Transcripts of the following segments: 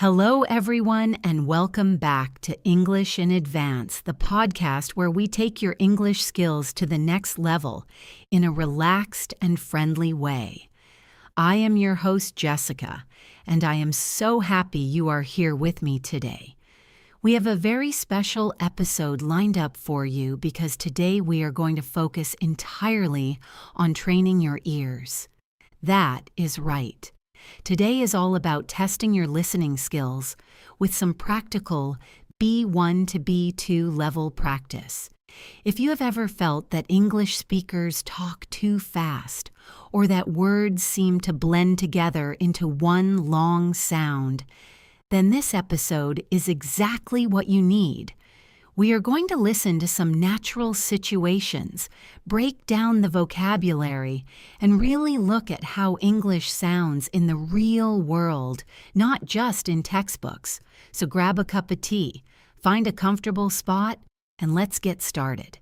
Hello, everyone, and welcome back to English in Advance, the podcast where we take your English skills to the next level in a relaxed and friendly way. I am your host, Jessica, and I am so happy you are here with me today. We have a very special episode lined up for you because today we are going to focus entirely on training your ears. That is right. Today is all about testing your listening skills with some practical B1 to B2 level practice. If you have ever felt that English speakers talk too fast or that words seem to blend together into one long sound, then this episode is exactly what you need. We are going to listen to some natural situations, break down the vocabulary, and really look at how English sounds in the real world, not just in textbooks. So grab a cup of tea, find a comfortable spot, and let's get started.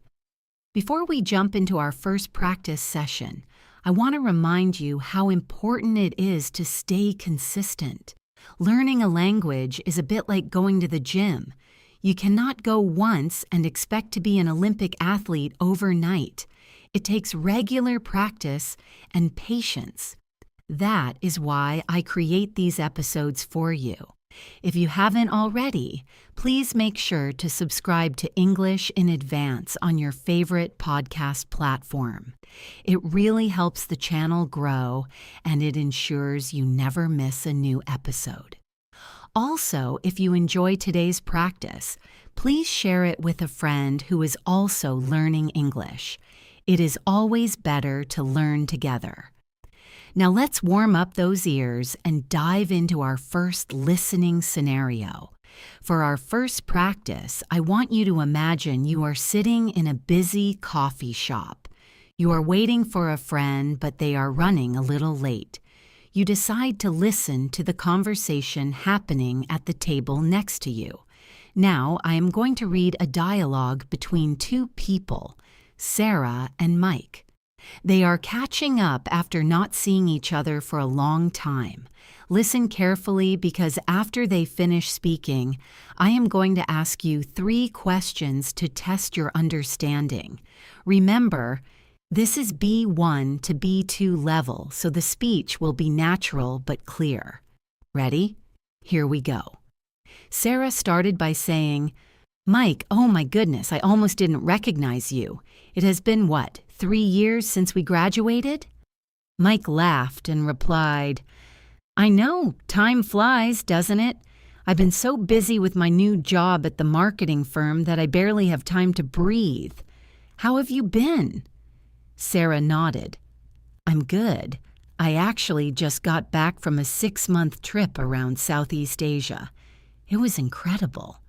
Before we jump into our first practice session, I want to remind you how important it is to stay consistent. Learning a language is a bit like going to the gym. You cannot go once and expect to be an Olympic athlete overnight. It takes regular practice and patience. That is why I create these episodes for you. If you haven't already, please make sure to subscribe to English in Advance on your favorite podcast platform. It really helps the channel grow, and it ensures you never miss a new episode. Also, if you enjoy today's practice, please share it with a friend who is also learning English. It is always better to learn together. Now let's warm up those ears and dive into our first listening scenario. For our first practice, I want you to imagine you are sitting in a busy coffee shop. You are waiting for a friend, but they are running a little late. You decide to listen to the conversation happening at the table next to you. Now, I am going to read a dialogue between two people, Sarah and Mike. They are catching up after not seeing each other for a long time. Listen carefully because after they finish speaking, I am going to ask you 3 questions to test your understanding. Remember, this is B1 to B2 level, so the speech will be natural but clear. Ready? Here we go. Sarah started by saying, "Mike, oh my goodness, I almost didn't recognize you. It has been, 3 years since we graduated?" Mike laughed and replied, "I know, time flies, doesn't it? I've been so busy with my new job at the marketing firm that I barely have time to breathe. How have you been?" Sarah nodded. "I'm good. I actually just got back from a 6-month trip around Southeast Asia. It was incredible."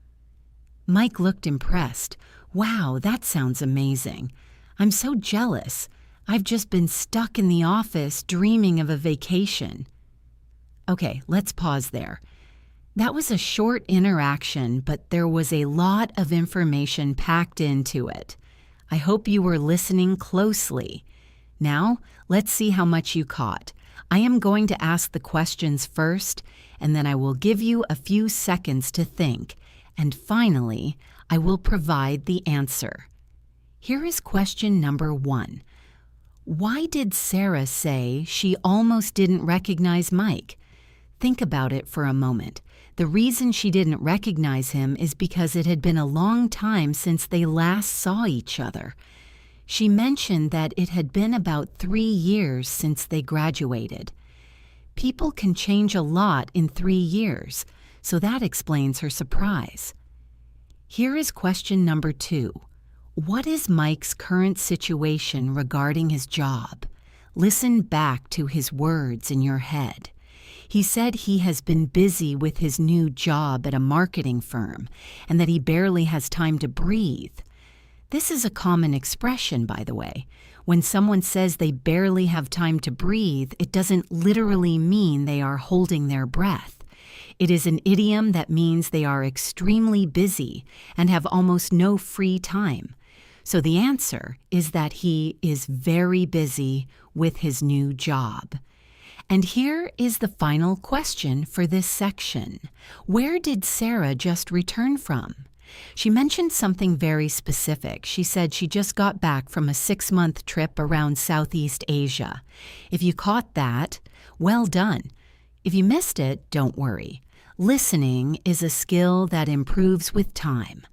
Mike looked impressed. "Wow, that sounds amazing. I'm so jealous. I've just been stuck in the office dreaming of a vacation." Okay, let's pause there. That was a short interaction, but there was a lot of information packed into it. I hope you were listening closely. Now, let's see how much you caught. I am going to ask the questions first, and then I will give you a few seconds to think, and finally, I will provide the answer. Here is question number 1. Why did Sarah say she almost didn't recognize Mike? Think about it for a moment. The reason she didn't recognize him is because it had been a long time since they last saw each other. She mentioned that it had been about 3 years since they graduated. People can change a lot in 3 years, so that explains her surprise. Here is question number 2. What is Mike's current situation regarding his job? Listen back to his words in your head. He said he has been busy with his new job at a marketing firm and that he barely has time to breathe. This is a common expression, by the way. When someone says they barely have time to breathe, it doesn't literally mean they are holding their breath. It is an idiom that means they are extremely busy and have almost no free time. So the answer is that he is very busy with his new job. And here is the final question for this section. Where did Sarah just return from? She mentioned something very specific. She said she just got back from a 6-month trip around Southeast Asia. If you caught that, well done. If you missed it, don't worry. Listening is a skill that improves with time.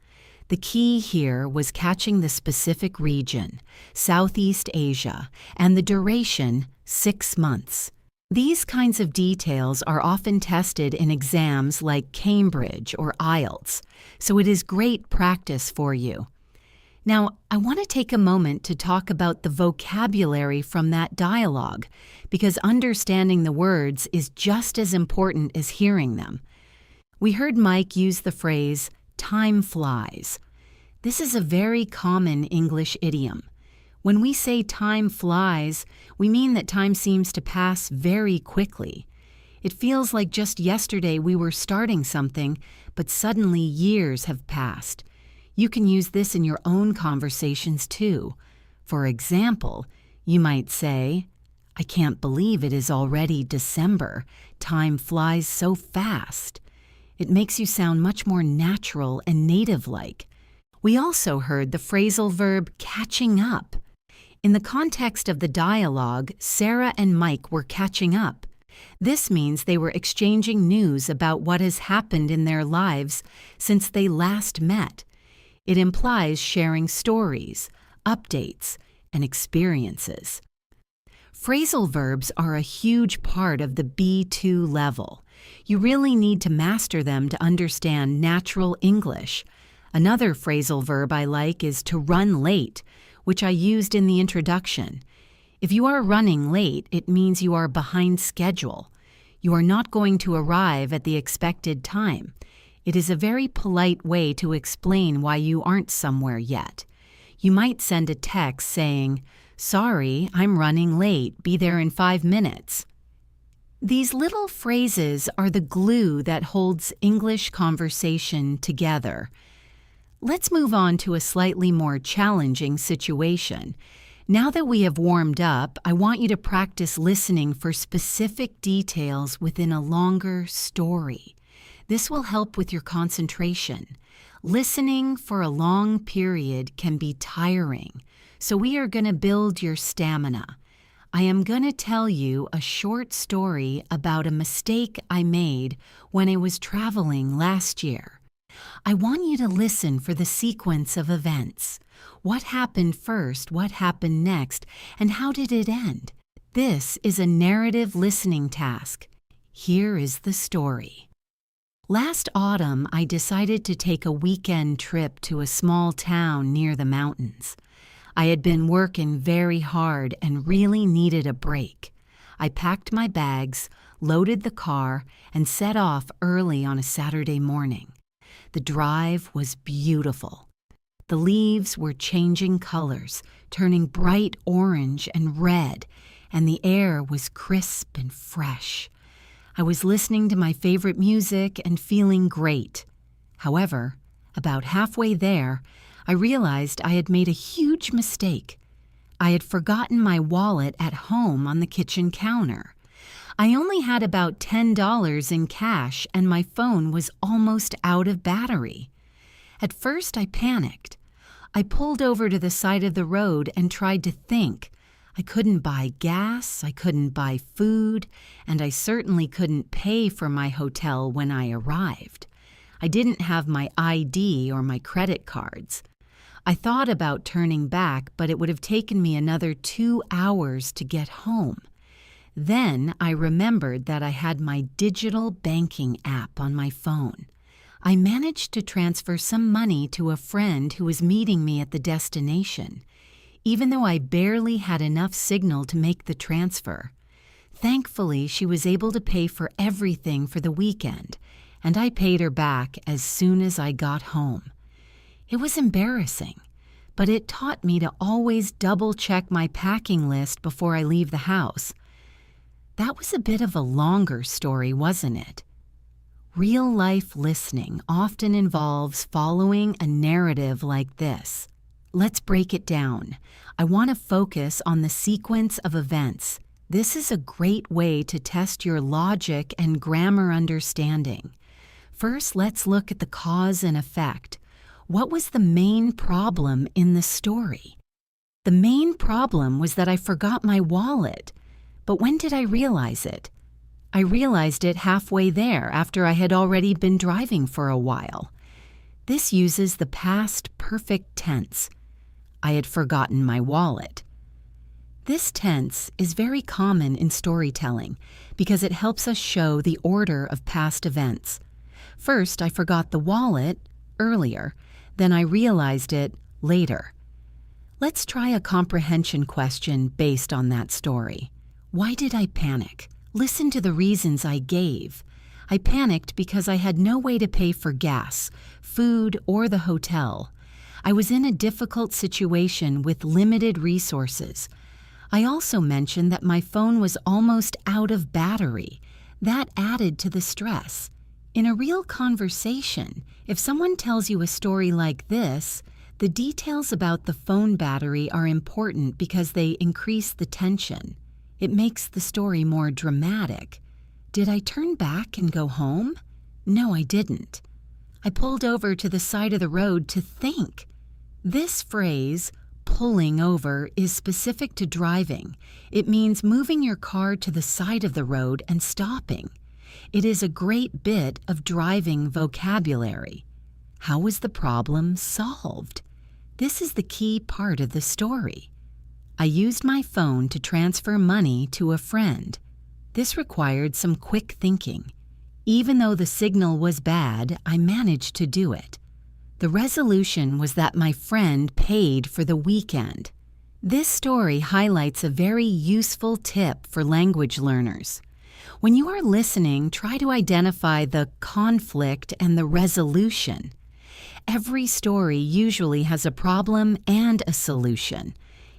The key here was catching the specific region, Southeast Asia, and the duration, 6 months. These kinds of details are often tested in exams like Cambridge or IELTS, so it is great practice for you. Now, I want to take a moment to talk about the vocabulary from that dialogue, because understanding the words is just as important as hearing them. We heard Mike use the phrase, time flies. This is a very common English idiom. When we say time flies, we mean that time seems to pass very quickly. It feels like just yesterday we were starting something, but suddenly years have passed. You can use this in your own conversations too. For example, you might say, I can't believe it is already December. Time flies so fast. It makes you sound much more natural and native-like. We also heard the phrasal verb catching up. In the context of the dialogue, Sarah and Mike were catching up. This means they were exchanging news about what has happened in their lives since they last met. It implies sharing stories, updates, and experiences. Phrasal verbs are a huge part of the B2 level. You really need to master them to understand natural English. Another phrasal verb I like is to run late, which I used in the introduction. If you are running late, it means you are behind schedule. You are not going to arrive at the expected time. It is a very polite way to explain why you aren't somewhere yet. You might send a text saying, "Sorry, I'm running late. Be there in 5 minutes." These little phrases are the glue that holds English conversation together. Let's move on to a slightly more challenging situation. Now that we have warmed up, I want you to practice listening for specific details within a longer story. This will help with your concentration. Listening for a long period can be tiring, so we are going to build your stamina. I am going to tell you a short story about a mistake I made when I was traveling last year. I want you to listen for the sequence of events. What happened first, what happened next, and how did it end? This is a narrative listening task. Here is the story. Last autumn, I decided to take a weekend trip to a small town near the mountains. I had been working very hard and really needed a break. I packed my bags, loaded the car, and set off early on a Saturday morning. The drive was beautiful. The leaves were changing colors, turning bright orange and red, and the air was crisp and fresh. I was listening to my favorite music and feeling great. However, about halfway there, I realized I had made a huge mistake. I had forgotten my wallet at home on the kitchen counter. I only had about $10 in cash and my phone was almost out of battery. At first, I panicked. I pulled over to the side of the road and tried to think. I couldn't buy gas, I couldn't buy food, and I certainly couldn't pay for my hotel when I arrived. I didn't have my ID or my credit cards. I thought about turning back, but it would have taken me another 2 hours to get home. Then I remembered that I had my digital banking app on my phone. I managed to transfer some money to a friend who was meeting me at the destination, even though I barely had enough signal to make the transfer. Thankfully, she was able to pay for everything for the weekend, and I paid her back as soon as I got home. It was embarrassing, but it taught me to always double-check my packing list before I leave the house. That was a bit of a longer story, wasn't it? Real-life listening often involves following a narrative like this. Let's break it down. I want to focus on the sequence of events. This is a great way to test your logic and grammar understanding. First, let's look at the cause and effect. What was the main problem in the story? The main problem was that I forgot my wallet. But when did I realize it? I realized it halfway there after I had already been driving for a while. This uses the past perfect tense. I had forgotten my wallet. This tense is very common in storytelling because it helps us show the order of past events. First, I forgot the wallet earlier, then I realized it later. Let's try a comprehension question based on that story. Why did I panic? Listen to the reasons I gave. I panicked because I had no way to pay for gas, food, or the hotel. I was in a difficult situation with limited resources. I also mentioned that my phone was almost out of battery. That added to the stress. In a real conversation, if someone tells you a story like this, the details about the phone battery are important because they increase the tension. It makes the story more dramatic. Did I turn back and go home? No, I didn't. I pulled over to the side of the road to think. This phrase, pulling over, is specific to driving. It means moving your car to the side of the road and stopping. It is a great bit of driving vocabulary. How was the problem solved? This is the key part of the story. I used my phone to transfer money to a friend. This required some quick thinking. Even though the signal was bad, I managed to do it. The resolution was that my friend paid for the weekend. This story highlights a very useful tip for language learners. When you are listening, try to identify the conflict and the resolution. Every story usually has a problem and a solution.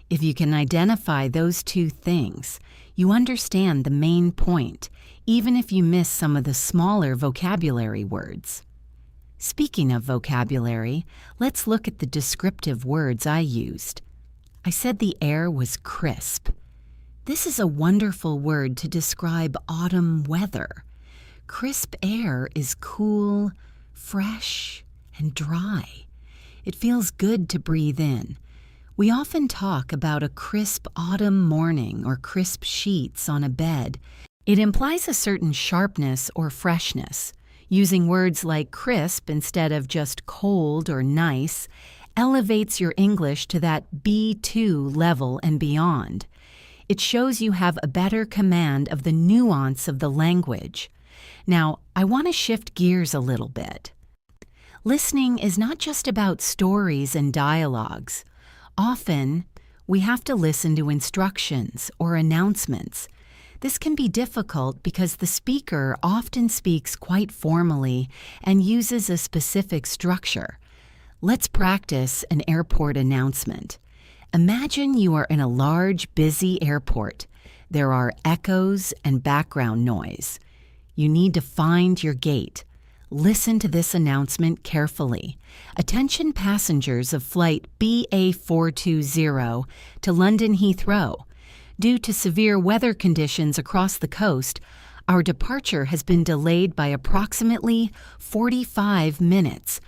If you can identify those two things, you understand the main point, even if you miss some of the smaller vocabulary words. Speaking of vocabulary, let's look at the descriptive words I used. I said the air was crisp. This is a wonderful word to describe autumn weather. Crisp air is cool, fresh, and dry. It feels good to breathe in. We often talk about a crisp autumn morning or crisp sheets on a bed. It implies a certain sharpness or freshness. Using words like crisp instead of just cold or nice elevates your English to that B2 level and beyond. It shows you have a better command of the nuance of the language. Now, I want to shift gears a little bit. Listening is not just about stories and dialogues. Often, we have to listen to instructions or announcements. This can be difficult because the speaker often speaks quite formally and uses a specific structure. Let's practice an airport announcement. Imagine you are in a large, busy airport. There are echoes and background noise. You need to find your gate. Listen to this announcement carefully. Attention passengers of flight BA420 to London Heathrow. Due to severe weather conditions across the coast, our departure has been delayed by approximately 45 minutes.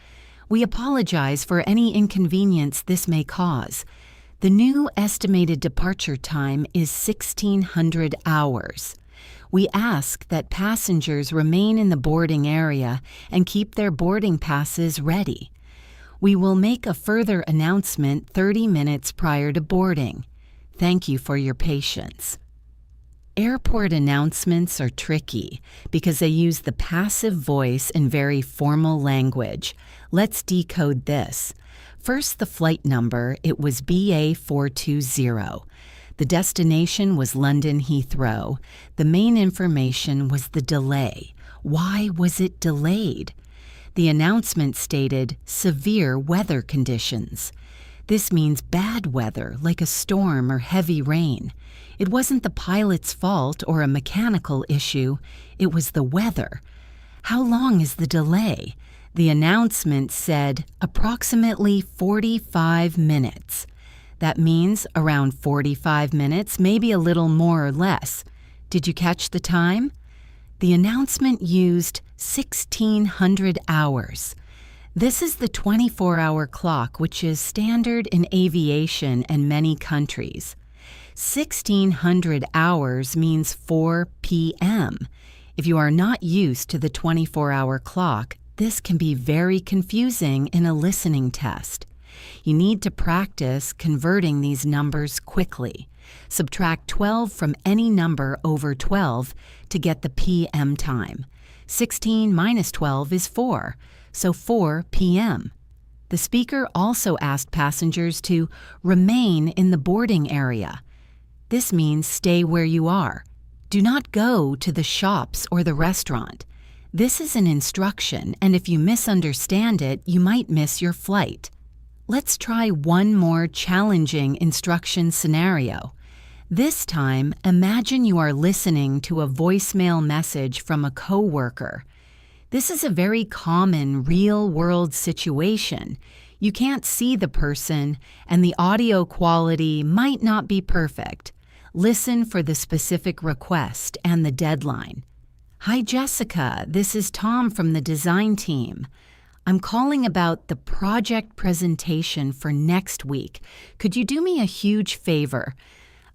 We apologize for any inconvenience this may cause. The new estimated departure time is 1600 hours. We ask that passengers remain in the boarding area and keep their boarding passes ready. We will make a further announcement 30 minutes prior to boarding. Thank you for your patience. Airport announcements are tricky because they use the passive voice in very formal language. Let's decode this. First, the flight number, it was BA420. The destination was London Heathrow. The main information was the delay. Why was it delayed? The announcement stated severe weather conditions. This means bad weather, like a storm or heavy rain. It wasn't the pilot's fault or a mechanical issue. It was the weather. How long is the delay? The announcement said approximately 45 minutes. That means around 45 minutes, maybe a little more or less. Did you catch the time? The announcement used 1600 hours. This is the 24-hour clock, which is standard in aviation and many countries. 1600 hours means 4 p.m. If you are not used to the 24-hour clock, this can be very confusing in a listening test. You need to practice converting these numbers quickly. Subtract 12 from any number over 12 to get the p.m. time. 16 minus 12 is 4, so 4 p.m. The speaker also asked passengers to remain in the boarding area. This means stay where you are. Do not go to the shops or the restaurant. This is an instruction, and if you misunderstand it, you might miss your flight. Let's try one more challenging instruction scenario. This time, imagine you are listening to a voicemail message from a coworker. This is a very common real-world situation. You can't see the person, and the audio quality might not be perfect. Listen for the specific request and the deadline. Hi, Jessica. This is Tom from the design team. I'm calling about the project presentation for next week. Could you do me a huge favor?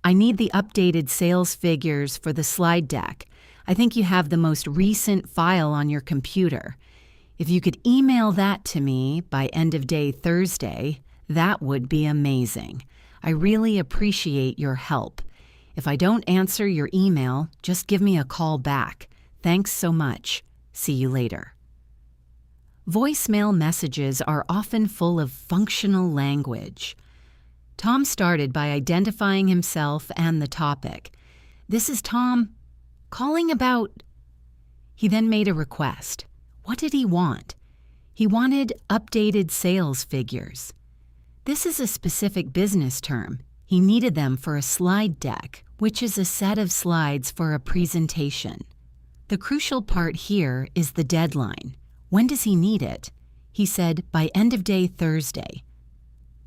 I need the updated sales figures for the slide deck. I think you have the most recent file on your computer. If you could email that to me by end of day Thursday, that would be amazing. I really appreciate your help. If I don't answer your email, just give me a call back. Thanks so much. See you later. Voicemail messages are often full of functional language. Tom started by identifying himself and the topic. This is Tom, calling about... He then made a request. What did he want? He wanted updated sales figures. This is a specific business term. He needed them for a slide deck, which is a set of slides for a presentation. The crucial part here is the deadline. When does he need it? He said, by end of day Thursday.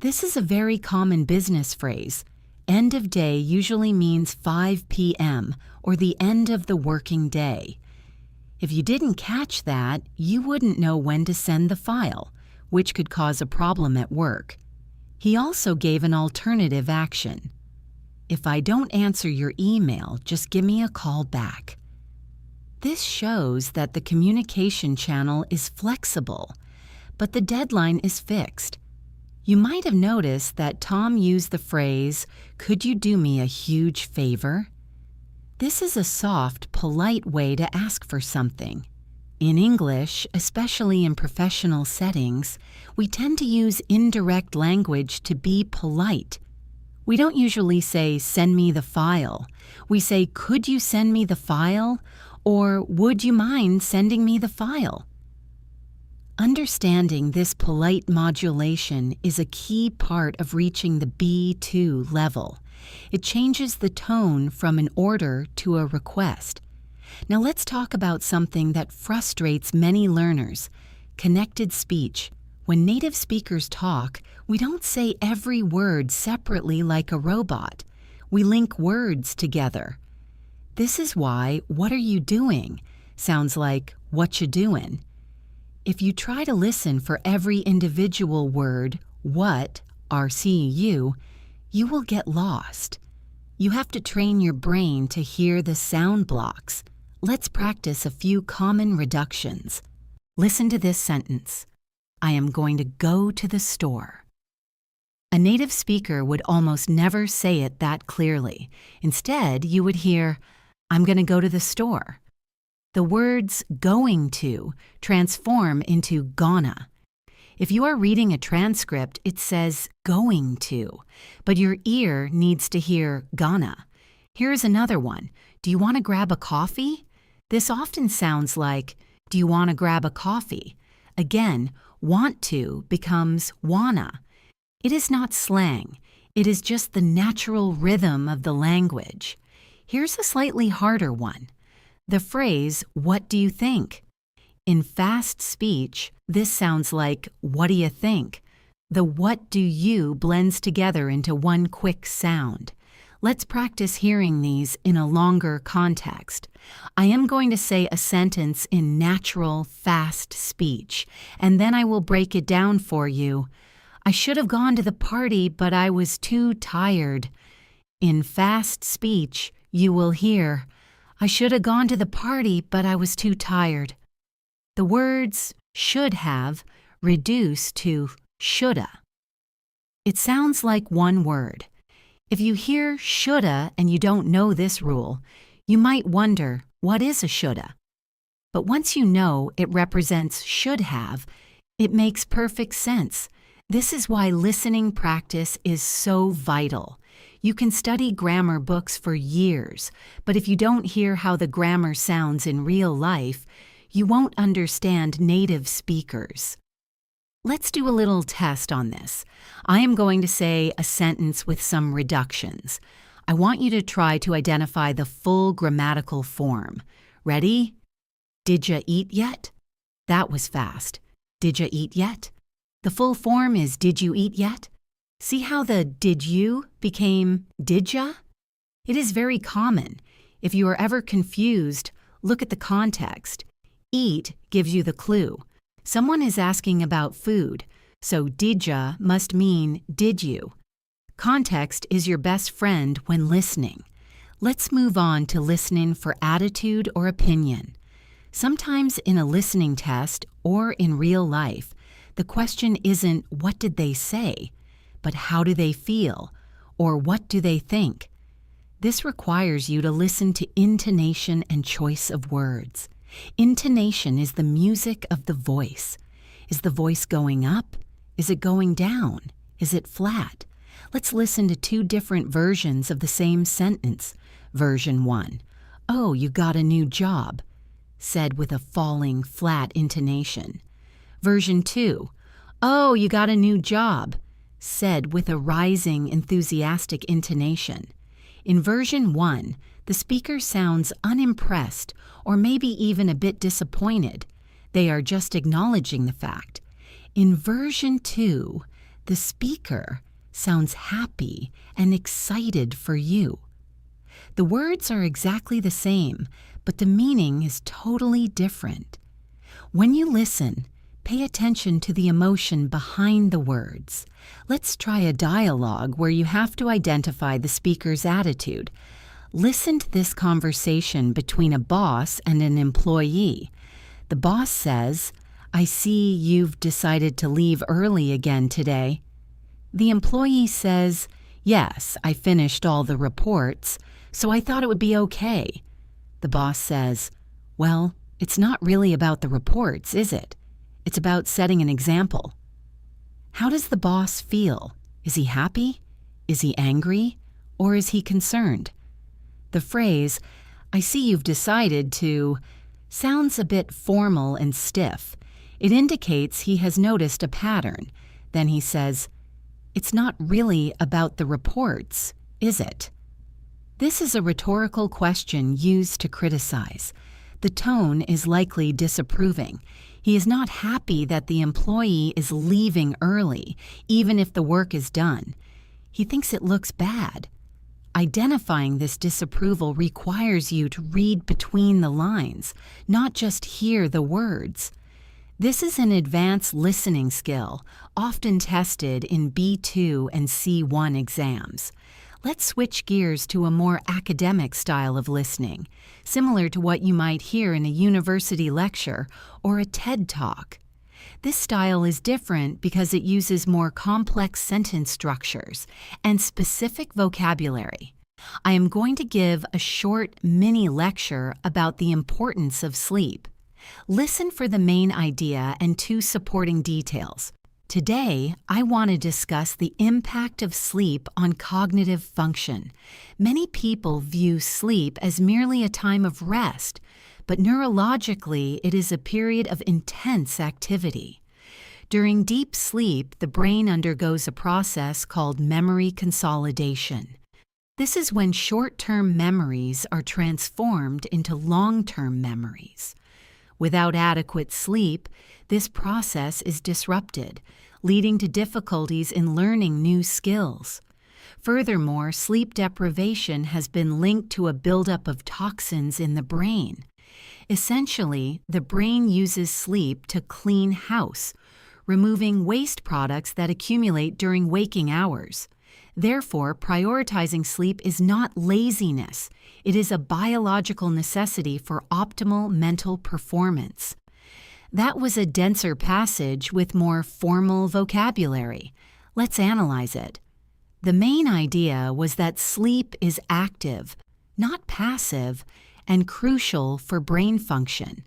This is a very common business phrase. End of day usually means 5 p.m. or the end of the working day. If you didn't catch that, you wouldn't know when to send the file, which could cause a problem at work. He also gave an alternative action. If I don't answer your email, just give me a call back. This shows that the communication channel is flexible, but the deadline is fixed. You might have noticed that Tom used the phrase, "Could you do me a huge favor?" This is a soft, polite way to ask for something. In English, especially in professional settings, we tend to use indirect language to be polite. We don't usually say, "Send me the file." We say, "Could you send me the file?" or "Would you mind sending me the file?" Understanding this polite modulation is a key part of reaching the B2 level. It changes the tone from an order to a request. Now let's talk about something that frustrates many learners: connected speech. When native speakers talk, we don't say every word separately like a robot. We link words together. This is why "what are you doing" sounds like "what you doing." If you try to listen for every individual word, what, RCU, you will get lost. You have to train your brain to hear the sound blocks. Let's practice a few common reductions. Listen to this sentence. I am going to go to the store. A native speaker would almost never say it that clearly. Instead, you would hear, I'm going to go to the store. The words going to transform into gonna. If you are reading a transcript, it says going to, but your ear needs to hear gonna. Here's another one. Do you want to grab a coffee? This often sounds like, do you want to grab a coffee? Again, want to becomes wanna. It is not slang. It is just the natural rhythm of the language. Here's a slightly harder one. The phrase, what do you think? In fast speech, this sounds like, what do you think? the what do you blends together into one quick sound. Let's practice hearing these in a longer context. I am going to say a sentence in natural, fast speech, and then I will break it down for you. I should have gone to the party, but I was too tired. In fast speech, you will hear, I should have gone to the party, but I was too tired. The words should have reduce to shoulda. It sounds like one word. If you hear shoulda and you don't know this rule, you might wonder, what is a shoulda? But once you know it represents should have, it makes perfect sense. This is why listening practice is so vital. You can study grammar books for years, but if you don't hear how the grammar sounds in real life, you won't understand native speakers. Let's do a little test on this. I am going to say a sentence with some reductions. I want you to try to identify the full grammatical form. Ready? Did ya eat yet? That was fast. Did ya eat yet? The full form is did you eat yet? See how the did you became did ya? It is very common. If you are ever confused, look at the context. Eat gives you the clue. Someone is asking about food, so did ya must mean did you. Context is your best friend when listening. Let's move on to listening for attitude or opinion. Sometimes in a listening test or in real life, the question isn't what did they say, but how do they feel, or what do they think? This requires you to listen to intonation and choice of words. Intonation is the music of the voice. Is the voice going up? Is it going down? Is it flat? Let's listen to two different versions of the same sentence. Version 1. Oh, you got a new job, said with a falling, flat intonation. Version 2. Oh, you got a new job, said with a rising, enthusiastic intonation. In version 1, the speaker sounds unimpressed or maybe even a bit disappointed. They are just acknowledging the fact. In version 2, the speaker sounds happy and excited for you. The words are exactly the same, but the meaning is totally different. When you listen, pay attention to the emotion behind the words. Let's try a dialogue where you have to identify the speaker's attitude. Listen to this conversation between a boss and an employee. The boss says, I see you've decided to leave early again today. The employee says, yes, I finished all the reports, so I thought it would be okay. The boss says, well, it's not really about the reports, is it? It's about setting an example. How does the boss feel? Is he happy? Is he angry? Or is he concerned? The phrase, I see you've decided to, sounds a bit formal and stiff. It indicates he has noticed a pattern. Then he says, it's not really about the reports, is it? This is a rhetorical question used to criticize. The tone is likely disapproving. He is not happy that the employee is leaving early, even if the work is done. He thinks it looks bad. Identifying this disapproval requires you to read between the lines, not just hear the words. This is an advanced listening skill, often tested in B2 and C1 exams. Let's switch gears to a more academic style of listening, similar to what you might hear in a university lecture or a TED Talk. This style is different because it uses more complex sentence structures and specific vocabulary. I am going to give a short mini lecture about the importance of sleep. Listen for the main idea and two supporting details. Today, I want to discuss the impact of sleep on cognitive function. Many people view sleep as merely a time of rest, but neurologically, it is a period of intense activity. During deep sleep, the brain undergoes a process called memory consolidation. This is when short-term memories are transformed into long-term memories. Without adequate sleep, this process is disrupted, leading to difficulties in learning new skills. Furthermore, sleep deprivation has been linked to a buildup of toxins in the brain. Essentially, the brain uses sleep to clean house, removing waste products that accumulate during waking hours. Therefore, prioritizing sleep is not laziness. It is a biological necessity for optimal mental performance. That was a denser passage with more formal vocabulary. Let's analyze it. The main idea was that sleep is active, not passive, and crucial for brain function.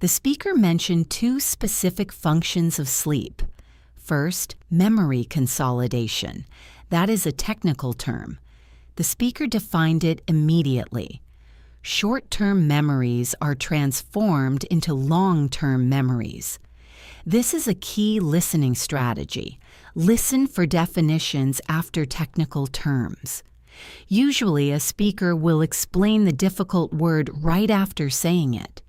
The speaker mentioned two specific functions of sleep. First, memory consolidation. That is a technical term. The speaker defined it immediately. Short-term memories are transformed into long-term memories. This is a key listening strategy. Listen for definitions after technical terms. Usually, a speaker will explain the difficult word right after saying it.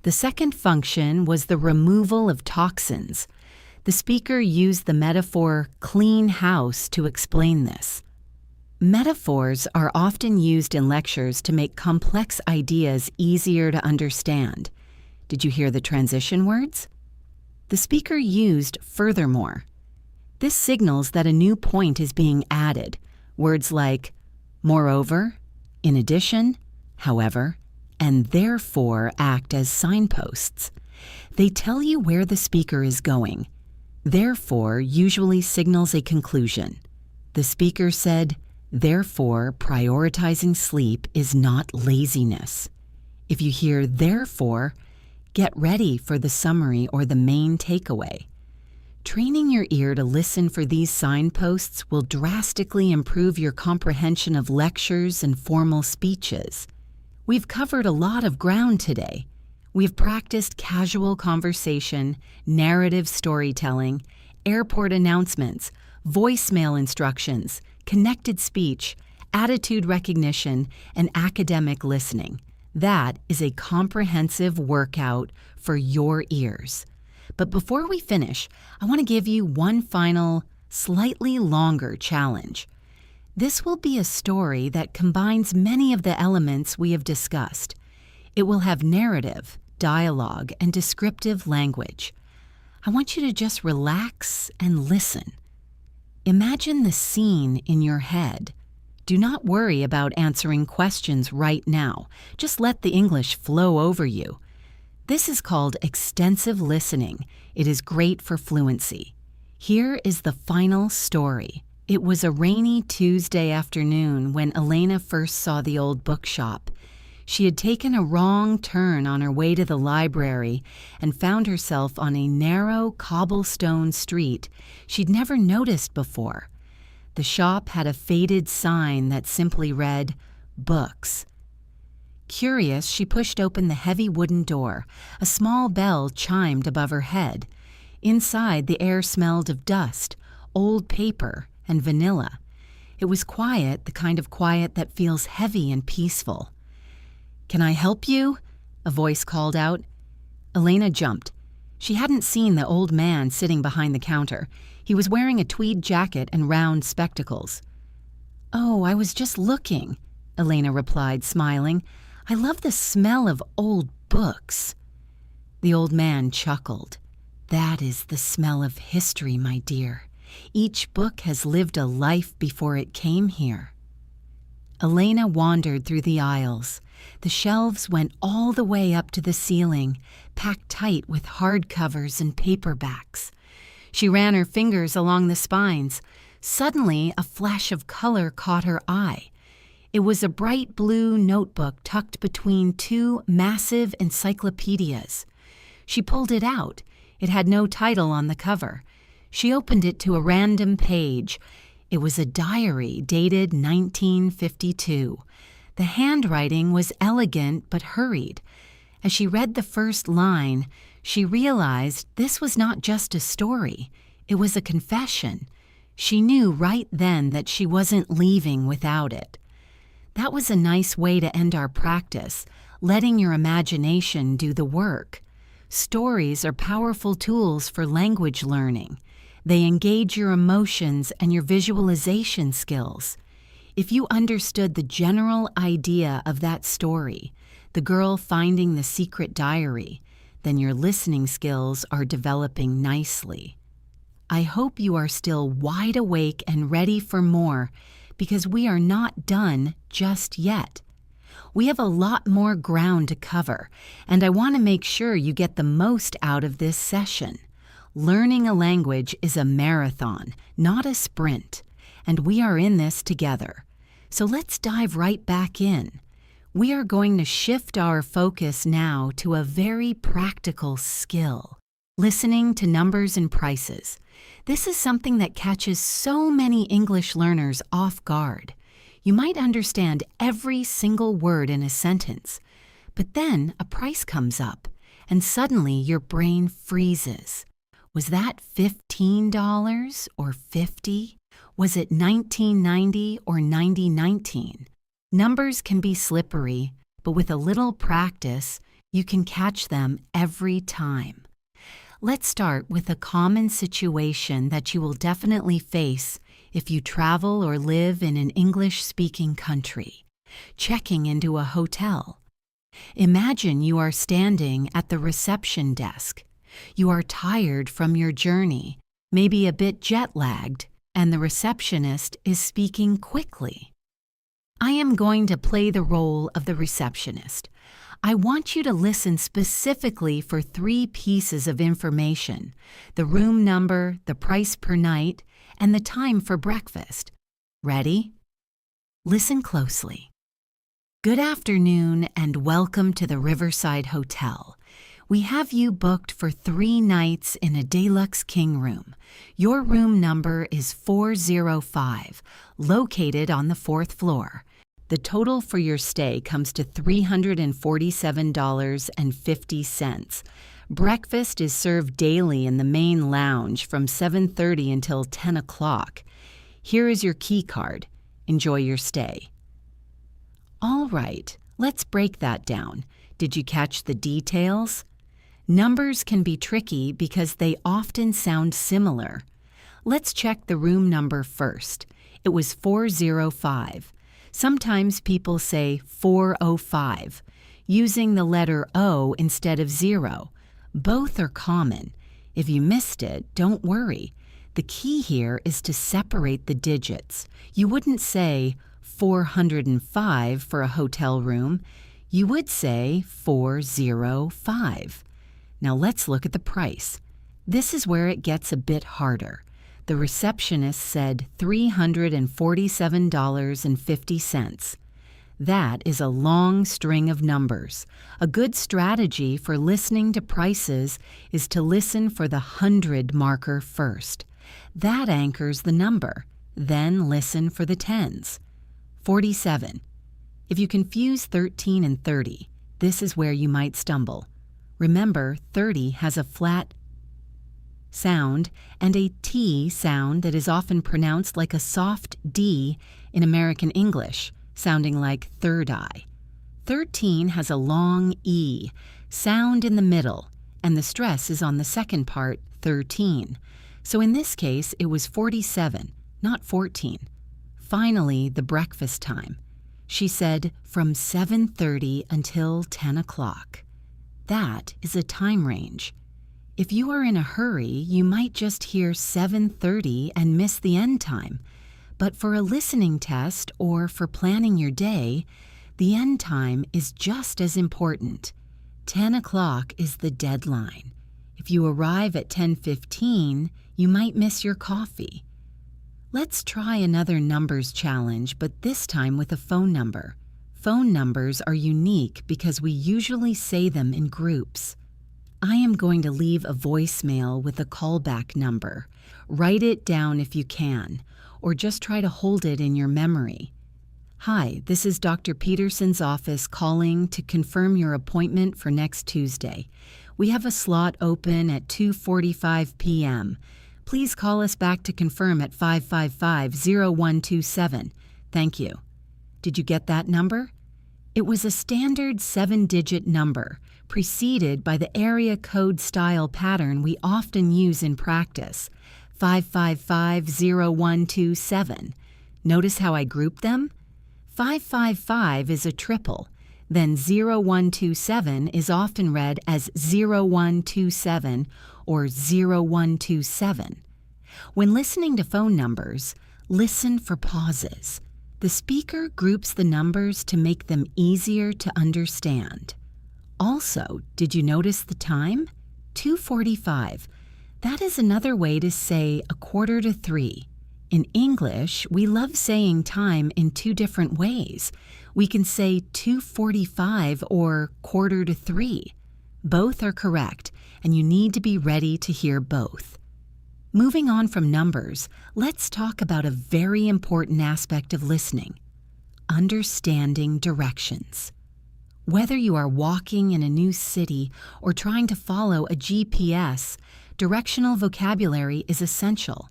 The second function was the removal of toxins. The speaker used the metaphor clean house to explain this. Metaphors are often used in lectures to make complex ideas easier to understand. Did you hear the transition words? The speaker used furthermore. This signals that a new point is being added. Words like moreover, in addition, however, and therefore act as signposts. They tell you where the speaker is going. Therefore usually signals a conclusion. The speaker said, therefore, prioritizing sleep is not laziness. If you hear therefore, get ready for the summary or the main takeaway. Training your ear to listen for these signposts will drastically improve your comprehension of lectures and formal speeches. We've covered a lot of ground today. We've practiced casual conversation, narrative storytelling, airport announcements, voicemail instructions, connected speech, attitude recognition, and academic listening. That is a comprehensive workout for your ears. But before we finish, I want to give you one final, slightly longer challenge. This will be a story that combines many of the elements we have discussed. It will have narrative, dialogue, and descriptive language. I want you to just relax and listen. Imagine the scene in your head. Do not worry about answering questions right now. Just let the English flow over you. This is called extensive listening. It is great for fluency. Here is the final story. It was a rainy Tuesday afternoon when Elena first saw the old bookshop. She had taken a wrong turn on her way to the library and found herself on a narrow cobblestone street she'd never noticed before. The shop had a faded sign that simply read, "Books." Curious, she pushed open the heavy wooden door. A small bell chimed above her head. Inside, the air smelled of dust, old paper, and vanilla. It was quiet, the kind of quiet that feels heavy and peaceful. "Can I help you?" a voice called out. Elena jumped. She hadn't seen the old man sitting behind the counter. He was wearing a tweed jacket and round spectacles. "Oh, I was just looking," Elena replied, smiling. "I love the smell of old books." The old man chuckled. "That is the smell of history, my dear. Each book has lived a life before it came here." Elena wandered through the aisles. The shelves went all the way up to the ceiling, packed tight with hardcovers and paperbacks. She ran her fingers along the spines. Suddenly, a flash of color caught her eye. It was a bright blue notebook tucked between two massive encyclopedias. She pulled it out. It had no title on the cover. She opened it to a random page. It was a diary dated 1952. The handwriting was elegant but hurried. As she read the first line, she realized this was not just a story. It was a confession. She knew right then that she wasn't leaving without it. That was a nice way to end our practice, letting your imagination do the work. Stories are powerful tools for language learning. They engage your emotions and your visualization skills. If you understood the general idea of that story, the girl finding the secret diary, then your listening skills are developing nicely. I hope you are still wide awake and ready for more, because we are not done just yet. We have a lot more ground to cover, and I want to make sure you get the most out of this session. Learning a language is a marathon, not a sprint, and we are in this together. So let's dive right back in. We are going to shift our focus now to a very practical skill, listening to numbers and prices. This is something that catches so many English learners off guard. You might understand every single word in a sentence, but then a price comes up, and suddenly your brain freezes. Was that $15 or $50? Was it $19.90 or $90.19? Numbers can be slippery, but with a little practice, you can catch them every time. Let's start with a common situation that you will definitely face if you travel or live in an English-speaking country: checking into a hotel. Imagine you are standing at the reception desk. You are tired from your journey, maybe a bit jet-lagged, and the receptionist is speaking quickly. I am going to play the role of the receptionist. I want you to listen specifically for 3 pieces of information: the room number, the price per night, and the time for breakfast. Ready? Listen closely. Good afternoon and welcome to the Riverside Hotel. We have you booked for 3 nights in a deluxe king room. Your room number is 405, located on the 4th floor. The total for your stay comes to $347.50. Breakfast is served daily in the main lounge from 7:30 until 10 o'clock. Here is your key card. Enjoy your stay. All right, let's break that down. Did you catch the details? Numbers can be tricky because they often sound similar. Let's check the room number first. It was 405. Sometimes people say 405, using the letter O instead of 0. Both are common. If you missed it, don't worry. The key here is to separate the digits. You wouldn't say 405 for a hotel room. You would say 405. Now let's look at the price. This is where it gets a bit harder. The receptionist said $347.50. That is a long string of numbers. A good strategy for listening to prices is to listen for the 100 marker first. That anchors the number. Then listen for the tens. 47. If you confuse 13 and 30, this is where you might stumble. Remember, 30 has a flat sound and a T sound that is often pronounced like a soft D in American English, sounding like third eye. 13 has a long E sound in the middle, and the stress is on the second part, 13. So in this case, it was 47, not 14. Finally, the breakfast time. She said from 7:30 until 10 o'clock. That is a time range. If you are in a hurry, you might just hear 7:30 and miss the end time. But for a listening test or for planning your day, the end time is just as important. 10 o'clock is the deadline. If you arrive at 10:15, you might miss your coffee. Let's try another numbers challenge, but this time with a phone number. Phone numbers are unique because we usually say them in groups. I am going to leave a voicemail with a callback number. Write it down if you can, or just try to hold it in your memory. Hi, this is Dr. Peterson's office calling to confirm your appointment for next Tuesday. We have a slot open at 2:45 p.m. Please call us back to confirm at 555-0127. Thank you. Did you get that number? It was a standard 7-digit number, preceded by the area code style pattern we often use in practice, 5550127. Notice how I grouped them? 555 is a triple, then 0127 is often read as 0127 or 0127. When listening to phone numbers, listen for pauses. The speaker groups the numbers to make them easier to understand. Also, did you notice the time? 2:45. That is another way to say 2:45. In English, we love saying time in two different ways. We can say 2:45 or 2:45. Both are correct, and you need to be ready to hear both. Moving on from numbers, let's talk about a very important aspect of listening: understanding directions. Whether you are walking in a new city or trying to follow a GPS, directional vocabulary is essential.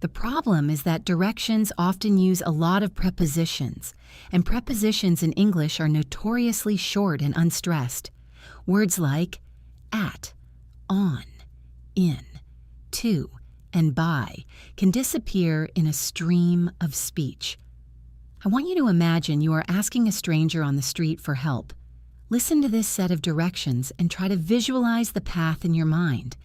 The problem is that directions often use a lot of prepositions, and prepositions in English are notoriously short and unstressed. Words like at, on, in, to, and by can disappear in a stream of speech. I want you to imagine you are asking a stranger on the street for help. Listen to this set of directions and try to visualize the path in your mind.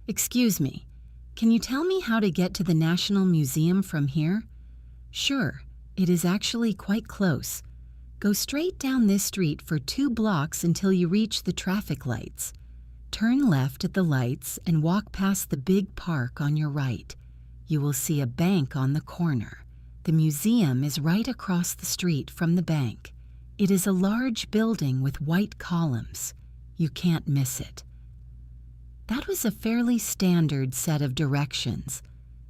Excuse me, can you tell me how to get to the National Museum from here? Sure, it is actually quite close. Go straight down this street for 2 blocks until you reach the traffic lights. Turn left at the lights and walk past the big park on your right. You will see a bank on the corner. The museum is right across the street from the bank. It is a large building with white columns. You can't miss it. That was a fairly standard set of directions,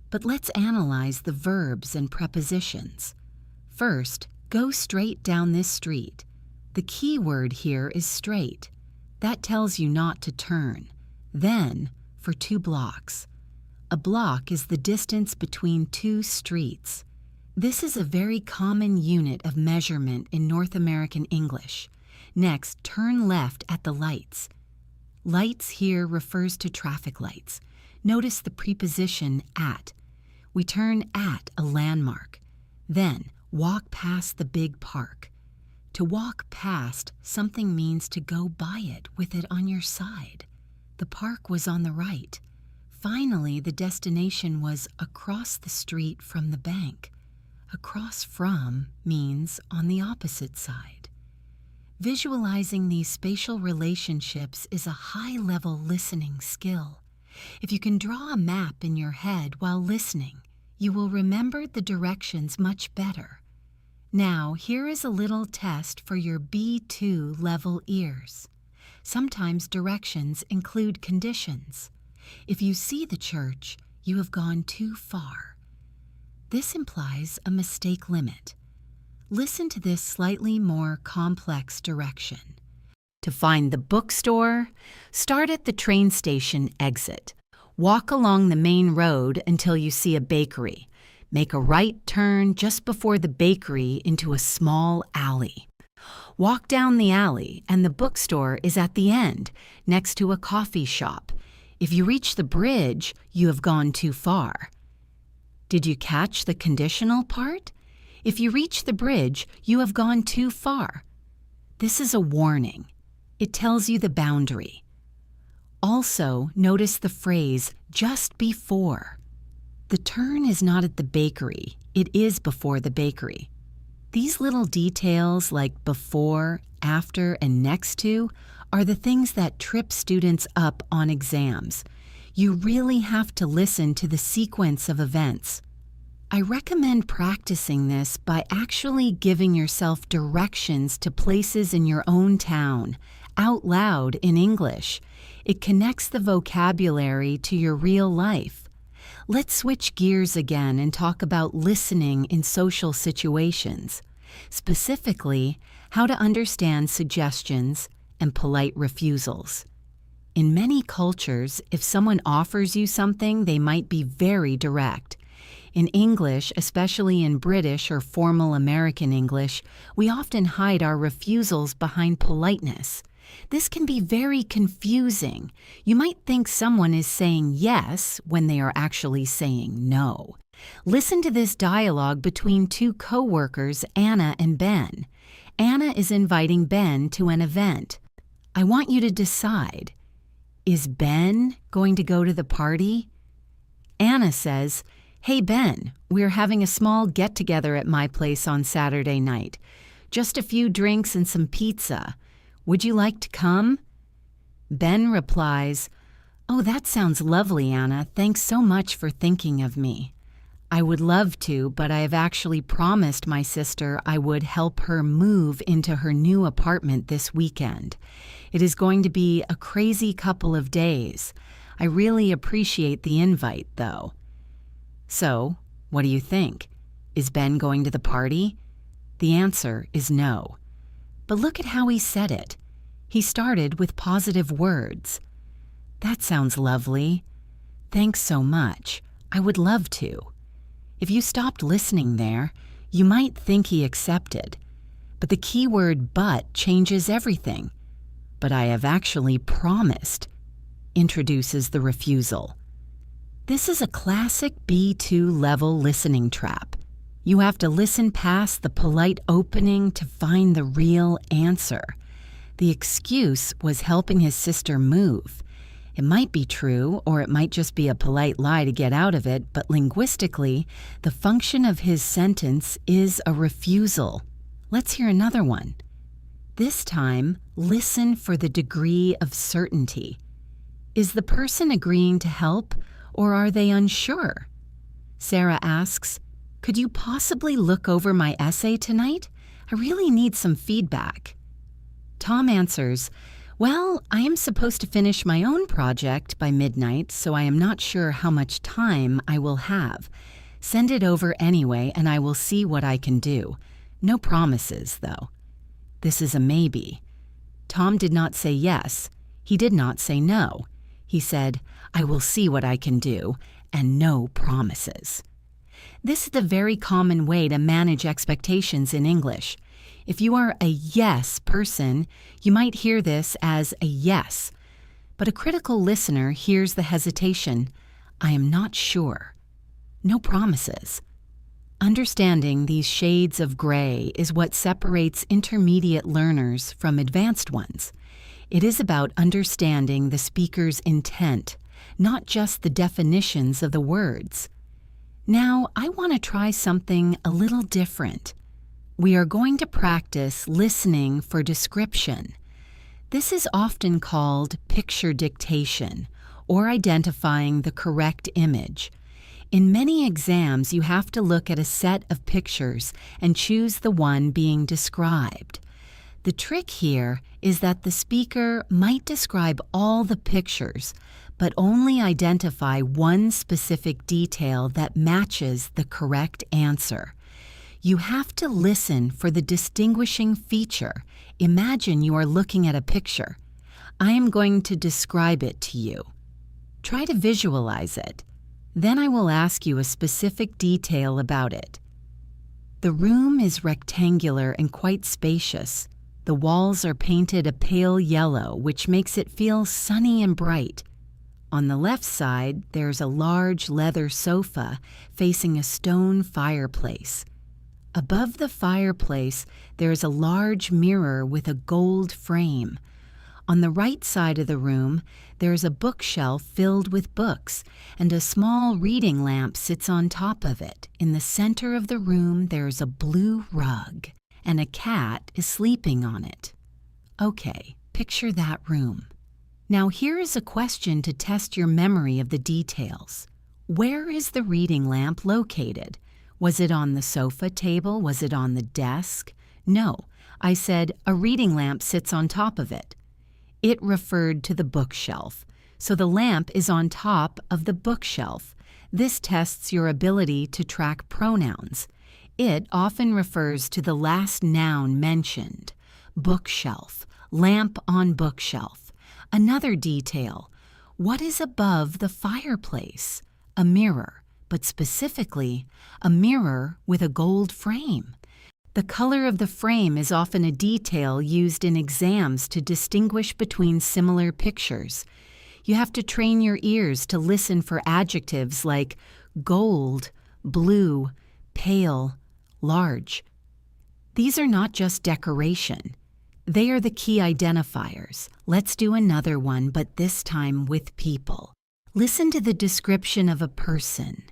but let's analyze the verbs and prepositions. First, go straight down this street. The key word here is straight. That tells you not to turn. Then, for 2 blocks. A block is the distance between 2 streets. This is a very common unit of measurement in North American English. Next, turn left at the lights. Lights here refers to traffic lights. Notice the preposition at. We turn at a landmark. Then, walk past the big park. To walk past something means to go by it with it on your side. The park was on the right. Finally, the destination was across the street from the bank. Across from means on the opposite side. Visualizing these spatial relationships is a high-level listening skill. If you can draw a map in your head while listening, you will remember the directions much better. Now, here is a little test for your B2 level ears. Sometimes directions include conditions. If you see the church, you have gone too far. This implies a mistake limit. Listen to this slightly more complex direction. To find the bookstore, start at the train station exit. Walk along the main road until you see a bakery. Make a right turn just before the bakery into a small alley. Walk down the alley and the bookstore is at the end, next to a coffee shop. If you reach the bridge, you have gone too far. Did you catch the conditional part? If you reach the bridge, you have gone too far. This is a warning. It tells you the boundary. Also, notice the phrase, just before. The turn is not at the bakery, it is before the bakery. These little details like before, after, and next to are the things that trip students up on exams. You really have to listen to the sequence of events. I recommend practicing this by actually giving yourself directions to places in your own town, out loud in English. It connects the vocabulary to your real life. Let's switch gears again and talk about listening in social situations, specifically how to understand suggestions and polite refusals. In many cultures, if someone offers you something, they might be very direct. In English, especially in British or formal American English, we often hide our refusals behind politeness. This can be very confusing. You might think someone is saying yes when they are actually saying no. Listen to this dialogue between two co-workers, Anna and Ben. Anna is inviting Ben to an event. I want you to decide. Is Ben going to go to the party? Anna says, "Hey Ben, we're having a small get-together at my place on Saturday night. Just a few drinks and some pizza. Would you like to come?" Ben replies, "Oh, that sounds lovely, Anna. Thanks so much for thinking of me. I would love to, but I have actually promised my sister I would help her move into her new apartment this weekend. It is going to be a crazy couple of days. I really appreciate the invite, though." So, what do you think? Is Ben going to the party? The answer is no. But look at how he said it. He started with positive words. "That sounds lovely. Thanks so much. I would love to." If you stopped listening there, you might think he accepted. But the key word "but" changes everything. "But I have actually promised" introduces the refusal. This is a classic B2 level listening trap. You have to listen past the polite opening to find the real answer. The excuse was helping his sister move. It might be true, or it might just be a polite lie to get out of it, but linguistically, the function of his sentence is a refusal. Let's hear another one. This time, listen for the degree of certainty. Is the person agreeing to help, or are they unsure? Sarah asks, "Could you possibly look over my essay tonight? I really need some feedback." Tom answers, "Well, I am supposed to finish my own project by midnight, so I am not sure how much time I will have. Send it over anyway, and I will see what I can do. No promises, though." This is a maybe. Tom did not say yes. He did not say no. He said, "I will see what I can do," and no promises. This is a very common way to manage expectations in English. If you are a yes person, you might hear this as a yes. But a critical listener hears the hesitation, "I am not sure." No promises. Understanding these shades of gray is what separates intermediate learners from advanced ones. It is about understanding the speaker's intent, not just the definitions of the words. Now, I want to try something a little different. We are going to practice listening for description. This is often called picture dictation, or identifying the correct image. In many exams, you have to look at a set of pictures and choose the one being described. The trick here is that the speaker might describe all the pictures, but only identify one specific detail that matches the correct answer. You have to listen for the distinguishing feature. Imagine you are looking at a picture. I am going to describe it to you. Try to visualize it. Then I will ask you a specific detail about it. The room is rectangular and quite spacious. The walls are painted a pale yellow, which makes it feel sunny and bright. On the left side, there's a large leather sofa facing a stone fireplace. Above the fireplace, there is a large mirror with a gold frame. On the right side of the room, there is a bookshelf filled with books, and a small reading lamp sits on top of it. In the center of the room, there is a blue rug, and a cat is sleeping on it. Okay, picture that room. Now here is a question to test your memory of the details. Where is the reading lamp located? Was it on the sofa table? Was it on the desk? No, I said a reading lamp sits on top of it. It referred to the bookshelf, so the lamp is on top of the bookshelf. This tests your ability to track pronouns. It often refers to the last noun mentioned. Bookshelf, lamp on bookshelf. Another detail, what is above the fireplace? A mirror, but specifically, a mirror with a gold frame. The color of the frame is often a detail used in exams to distinguish between similar pictures. You have to train your ears to listen for adjectives like gold, blue, pale, large. These are not just decoration. They are the key identifiers. Let's do another one, but this time with people. Listen to the description of a person.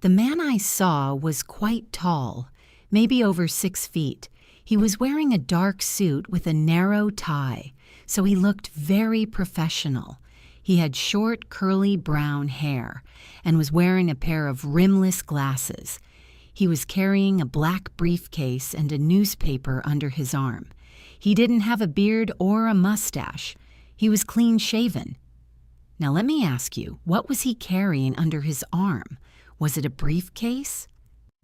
The man I saw was quite tall, maybe over 6 feet. He was wearing a dark suit with a narrow tie, so he looked very professional. He had short, curly brown hair and was wearing a pair of rimless glasses. He was carrying a black briefcase and a newspaper under his arm. He didn't have a beard or a mustache. He was clean-shaven. Now let me ask you, what was he carrying under his arm? Was it a briefcase?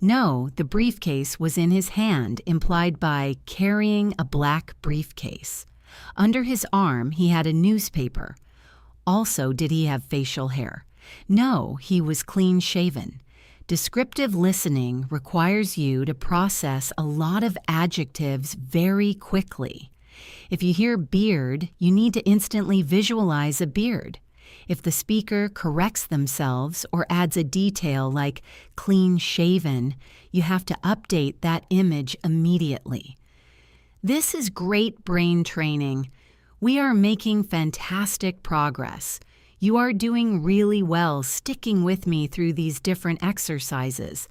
No, the briefcase was in his hand, implied by carrying a black briefcase. Under his arm, he had a newspaper. Also, did he have facial hair? No, he was clean-shaven. Descriptive listening requires you to process a lot of adjectives very quickly. If you hear beard, you need to instantly visualize a beard. If the speaker corrects themselves or adds a detail like clean-shaven, you have to update that image immediately. This is great brain training. We are making fantastic progress. You are doing really well sticking with me through these different exercises.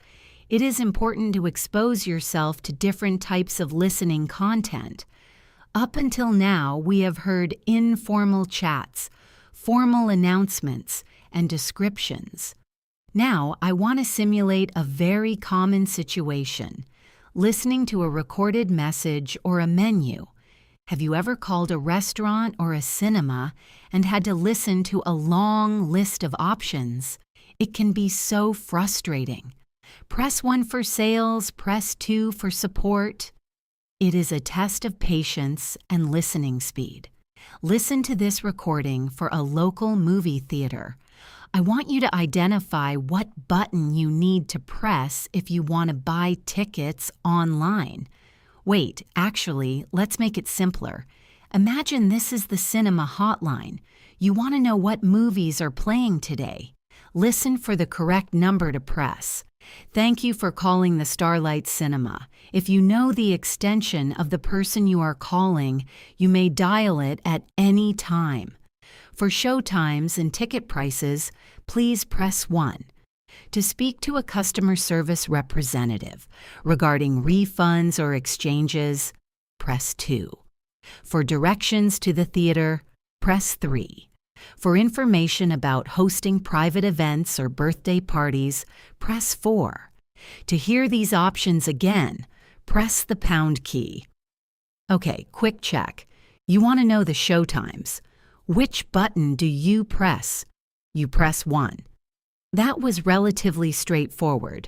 It is important to expose yourself to different types of listening content. Up until now, we have heard informal chats, formal announcements, and descriptions. Now, I want to simulate a very common situation, listening to a recorded message or a menu. Have you ever called a restaurant or a cinema and had to listen to a long list of options? It can be so frustrating. Press 1 for sales, press 2 for support. It is a test of patience and listening speed. Listen to this recording for a local movie theater. I want you to identify what button you need to press if you want to buy tickets online. Wait, actually, let's make it simpler. Imagine this is the cinema hotline. You want to know what movies are playing today. Listen for the correct number to press. Thank you for calling the Starlight Cinema. If you know the extension of the person you are calling, you may dial it at any time. For show times and ticket prices, please press 1. To speak to a customer service representative regarding refunds or exchanges, press 2. For directions to the theater, press 3. For information about hosting private events or birthday parties, press 4. To hear these options again, press the pound key. Okay, quick check. You want to know the show times. Which button do you press? You press 1. That was relatively straightforward.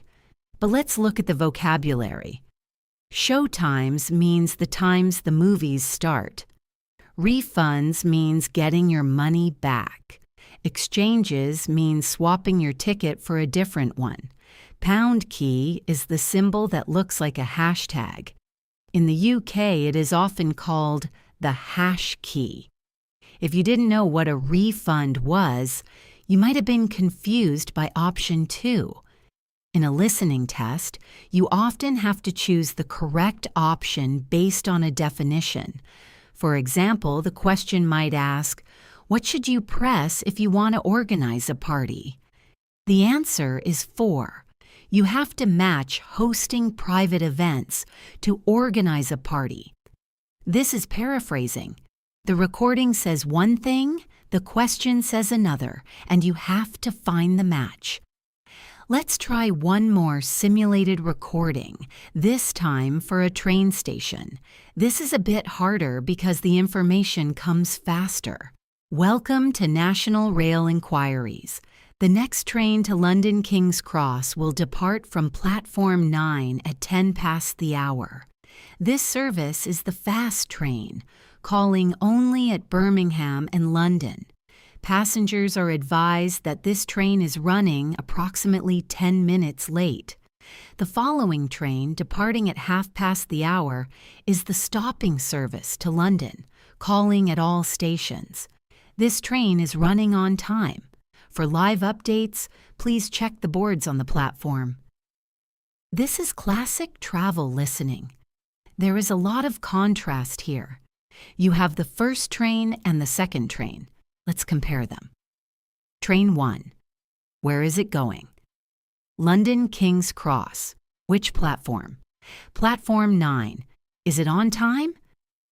But let's look at the vocabulary. Show times means the times the movies start. Refunds means getting your money back. Exchanges means swapping your ticket for a different one. Pound key is the symbol that looks like a hashtag. In the UK, it is often called the hash key. If you didn't know what a refund was, you might have been confused by option 2. In a listening test, you often have to choose the correct option based on a definition. For example, the question might ask, what should you press if you want to organize a party? The answer is 4. You have to match hosting private events to organize a party. This is paraphrasing. The recording says one thing, the question says another, and you have to find the match. Let's try one more simulated recording, this time for a train station. This is a bit harder because the information comes faster. Welcome to National Rail Inquiries. The next train to London King's Cross will depart from Platform 9 at 10 past the hour. This service is the fast train, calling only at Birmingham and London. Passengers are advised that this train is running approximately 10 minutes late. The following train, departing at 1:30 is the stopping service to London, calling at all stations. This train is running on time. For live updates, please check the boards on the platform. This is classic travel listening. There is a lot of contrast here. You have the first train and the second train. Let's compare them. Train 1. Where is it going? London King's Cross. Which platform? Platform 9. Is it on time?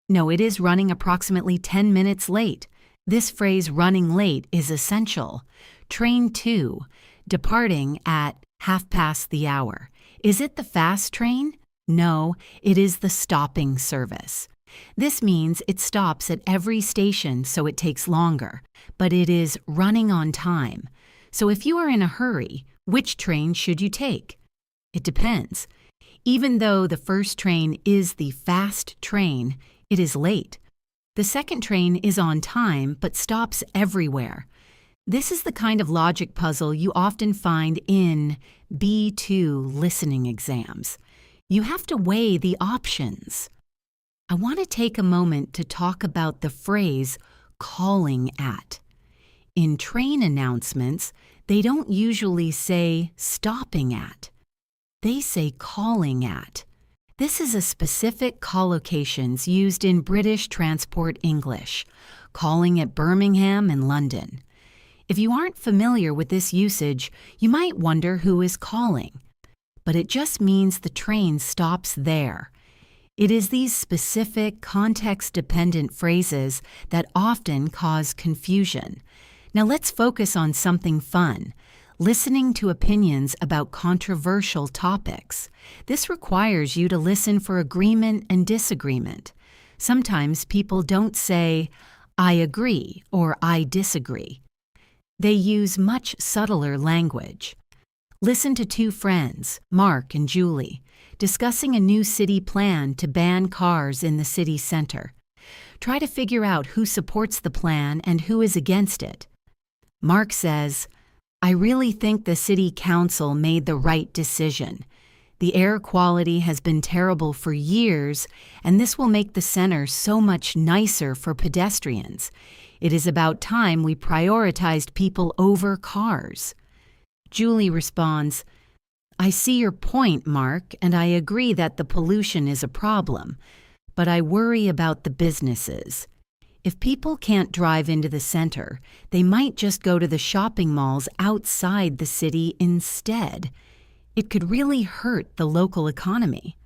No, it is running approximately 10 minutes late. This phrase running late is essential. Train 2. Departing at 1:30. Is it the fast train? No, it is the stopping service. This means it stops at every station, so it takes longer, but it is running on time. So if you are in a hurry, which train should you take? It depends. Even though the first train is the fast train, it is late. The second train is on time but stops everywhere. This is the kind of logic puzzle you often find in B2 listening exams. You have to weigh the options. I want to take a moment to talk about the phrase calling at. In train announcements, they don't usually say stopping at. They say calling at. This is a specific collocations used in British transport English, calling at Birmingham and London. If you aren't familiar with this usage, you might wonder who is calling. But it just means the train stops there. It is these specific context-dependent phrases that often cause confusion. Now let's focus on something fun. Listening to opinions about controversial topics. This requires you to listen for agreement and disagreement. Sometimes people don't say, "I agree" or "I disagree." They use much subtler language. Listen to two friends, Mark and Julie, discussing a new city plan to ban cars in the city center. Try to figure out who supports the plan and who is against it. Mark says, "I really think the city council made the right decision. The air quality has been terrible for years, and this will make the center so much nicer for pedestrians. It is about time we prioritized people over cars." Julie responds, "I see your point, Mark, and I agree that the pollution is a problem, but I worry about the businesses. If people can't drive into the center, they might just go to the shopping malls outside the city instead. It could really hurt the local economy."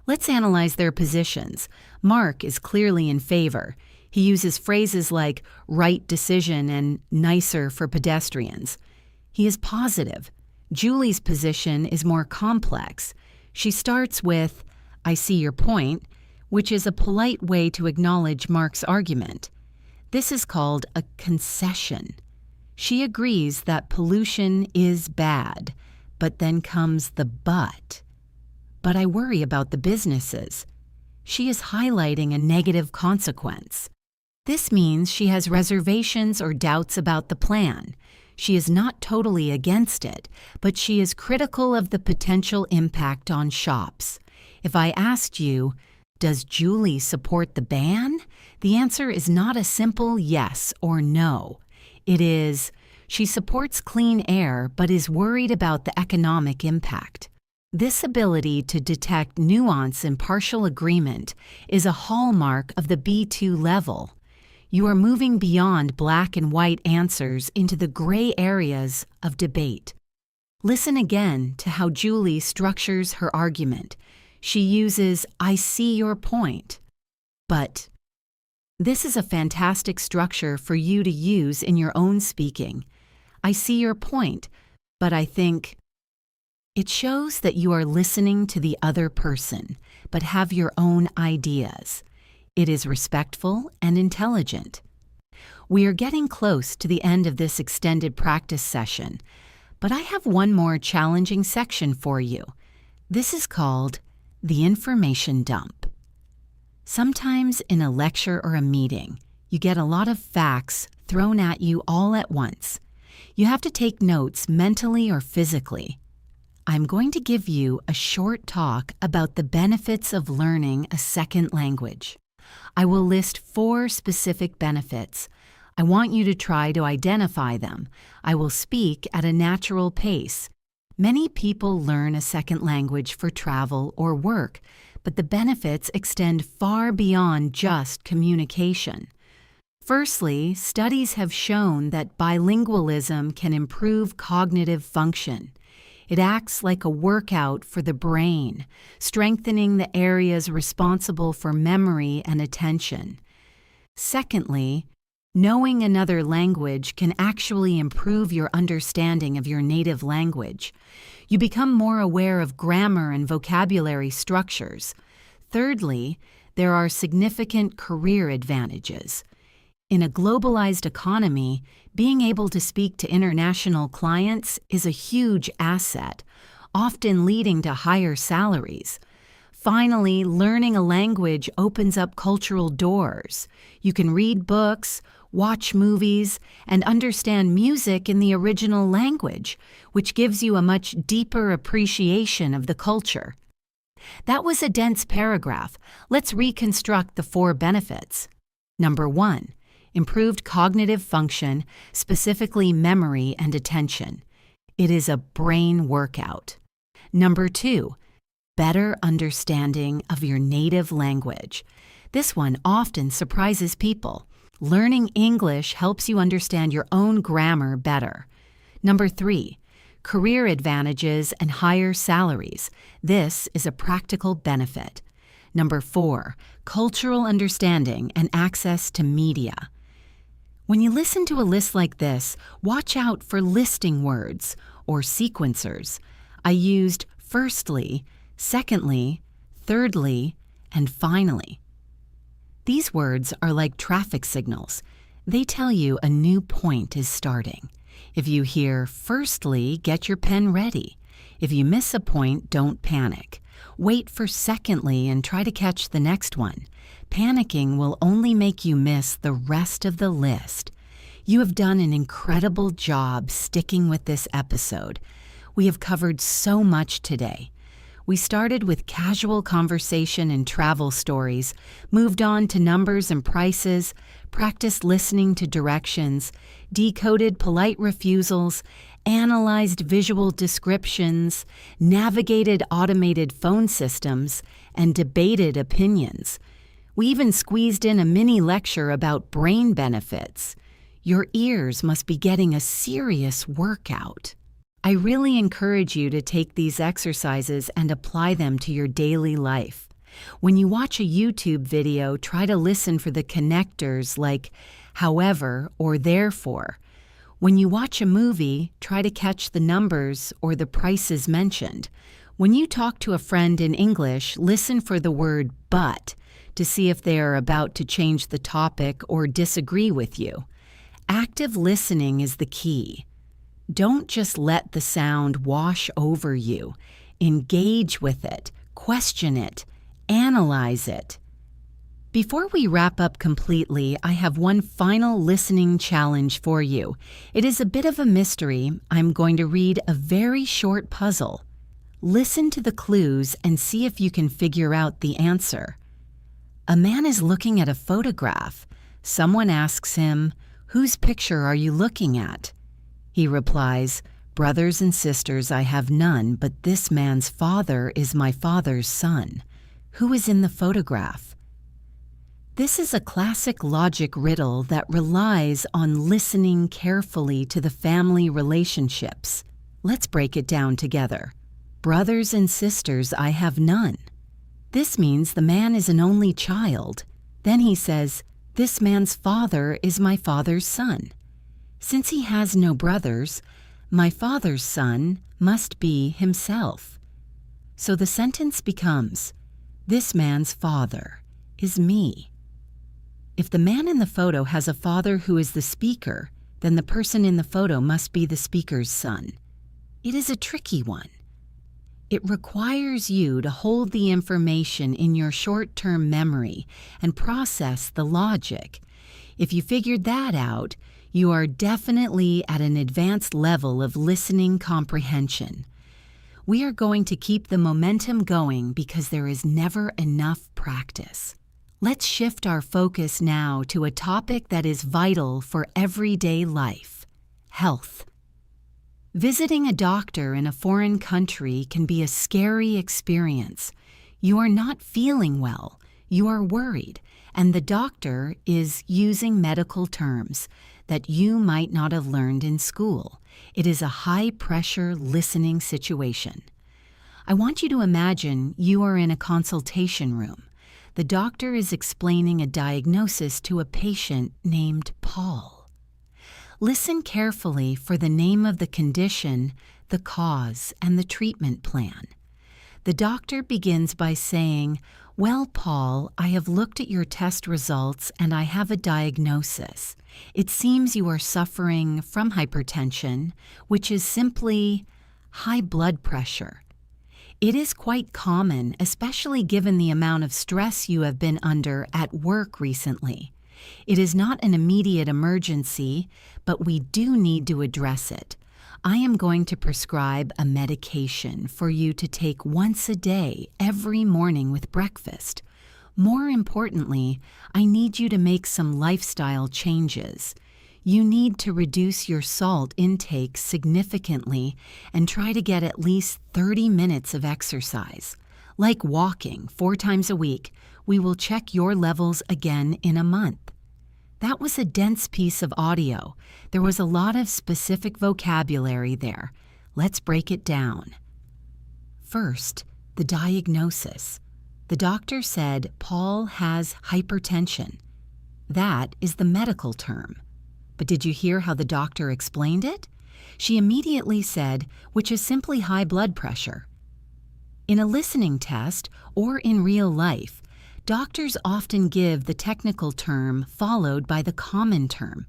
Let's analyze their positions. Mark is clearly in favor. He uses phrases like right decision and nicer for pedestrians. He is positive. Julie's position is more complex. She starts with, "I see your point," which is a polite way to acknowledge Mark's argument. This is called a concession. She agrees that pollution is bad, but then comes the but. "But I worry about the businesses." She is highlighting a negative consequence. This means she has reservations or doubts about the plan. She is not totally against it, but she is critical of the potential impact on shops. If I asked you, "Does Julie support the ban?" the answer is not a simple yes or no. It is, she supports clean air but is worried about the economic impact. This ability to detect nuance and partial agreement is a hallmark of the B2 level. You are moving beyond black and white answers into the gray areas of debate. Listen again to how Julie structures her argument. She uses, "I see your point," but. This is a fantastic structure for you to use in your own speaking. "I see your point, but I think." It shows that you are listening to the other person, but have your own ideas. It is respectful and intelligent. We are getting close to the end of this extended practice session, but I have one more challenging section for you. This is called the information dump. Sometimes in a lecture or a meeting, you get a lot of facts thrown at you all at once. You have to take notes mentally or physically. I'm going to give you a short talk about the benefits of learning a second language. I will list 4 specific benefits. I want you to try to identify them. I will speak at a natural pace. Many people learn a second language for travel or work, but the benefits extend far beyond just communication. Firstly, studies have shown that bilingualism can improve cognitive function. It acts like a workout for the brain, strengthening the areas responsible for memory and attention. Secondly, knowing another language can actually improve your understanding of your native language. You become more aware of grammar and vocabulary structures. Thirdly, there are significant career advantages. In a globalized economy, being able to speak to international clients is a huge asset, often leading to higher salaries. Finally, learning a language opens up cultural doors. You can read books, watch movies, and understand music in the original language, which gives you a much deeper appreciation of the culture. That was a dense paragraph. Let's reconstruct the 4 benefits. Number 1. Improved cognitive function, specifically memory and attention. It is a brain workout. Number 2. Better understanding of your native language. This one often surprises people. Learning English helps you understand your own grammar better. Number 3. Career advantages and higher salaries. This is a practical benefit. Number 4. Cultural understanding and access to media. When you listen to a list like this, watch out for listing words or sequencers. I used firstly, secondly, thirdly, and finally. These words are like traffic signals. They tell you a new point is starting. If you hear firstly, get your pen ready. If you miss a point, don't panic. Wait for secondly and try to catch the next one. Panicking will only make you miss the rest of the list. You have done an incredible job sticking with this episode. We have covered so much today. We started with casual conversation and travel stories, moved on to numbers and prices, practiced listening to directions, decoded polite refusals, analyzed visual descriptions, navigated automated phone systems, and debated opinions. We even squeezed in a mini lecture about brain benefits. Your ears must be getting a serious workout. I really encourage you to take these exercises and apply them to your daily life. When you watch a YouTube video, try to listen for the connectors like however or therefore. When you watch a movie, try to catch the numbers or the prices mentioned. When you talk to a friend in English, listen for the word but to see if they are about to change the topic or disagree with you. Active listening is the key. Don't just let the sound wash over you. Engage with it, question it, analyze it. Before we wrap up completely, I have one final listening challenge for you. It is a bit of a mystery. I'm going to read a very short puzzle. Listen to the clues and see if you can figure out the answer. A man is looking at a photograph. Someone asks him, "Whose picture are you looking at?" He replies, "Brothers and sisters I have none, but this man's father is my father's son. Who is in the photograph?" This is a classic logic riddle that relies on listening carefully to the family relationships. Let's break it down together. Brothers and sisters I have none. This means the man is an only child. Then he says, "This man's father is my father's son." Since he has no brothers, my father's son must be himself. So the sentence becomes, "This man's father is me." If the man in the photo has a father who is the speaker, then the person in the photo must be the speaker's son. It is a tricky one. It requires you to hold the information in your short-term memory and process the logic. If you figured that out, you are definitely at an advanced level of listening comprehension. We are going to keep the momentum going because there is never enough practice. Let's shift our focus now to a topic that is vital for everyday life: health. Visiting a doctor in a foreign country can be a scary experience. You are not feeling well, you are worried, and the doctor is using medical terms that you might not have learned in school. It is a high-pressure listening situation. I want you to imagine you are in a consultation room. The doctor is explaining a diagnosis to a patient named Paul. Listen carefully for the name of the condition, the cause, and the treatment plan. The doctor begins by saying, "Well, Paul, I have looked at your test results and I have a diagnosis. It seems you are suffering from hypertension, which is simply high blood pressure. It is quite common, especially given the amount of stress you have been under at work recently. It is not an immediate emergency, but we do need to address it. I am going to prescribe a medication for you to take once a day, every morning with breakfast. More importantly, I need you to make some lifestyle changes. You need to reduce your salt intake significantly and try to get at least 30 minutes of exercise. Like walking 4 times a week, we will check your levels again in a month." That was a dense piece of audio. There was a lot of specific vocabulary there. Let's break it down. First, the diagnosis. The doctor said Paul has hypertension. That is the medical term. But did you hear how the doctor explained it? She immediately said, which is simply high blood pressure. In a listening test or in real life, doctors often give the technical term followed by the common term.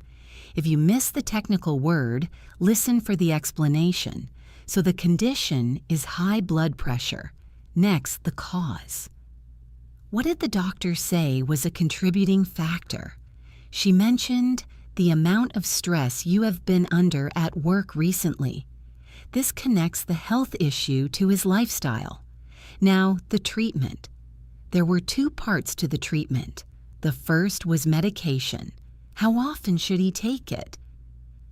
If you miss the technical word, listen for the explanation. So the condition is high blood pressure. Next, the cause. What did the doctor say was a contributing factor? She mentioned the amount of stress you have been under at work recently. This connects the health issue to his lifestyle. Now, the treatment. There were 2 parts to the treatment. The first was medication. How often should he take it?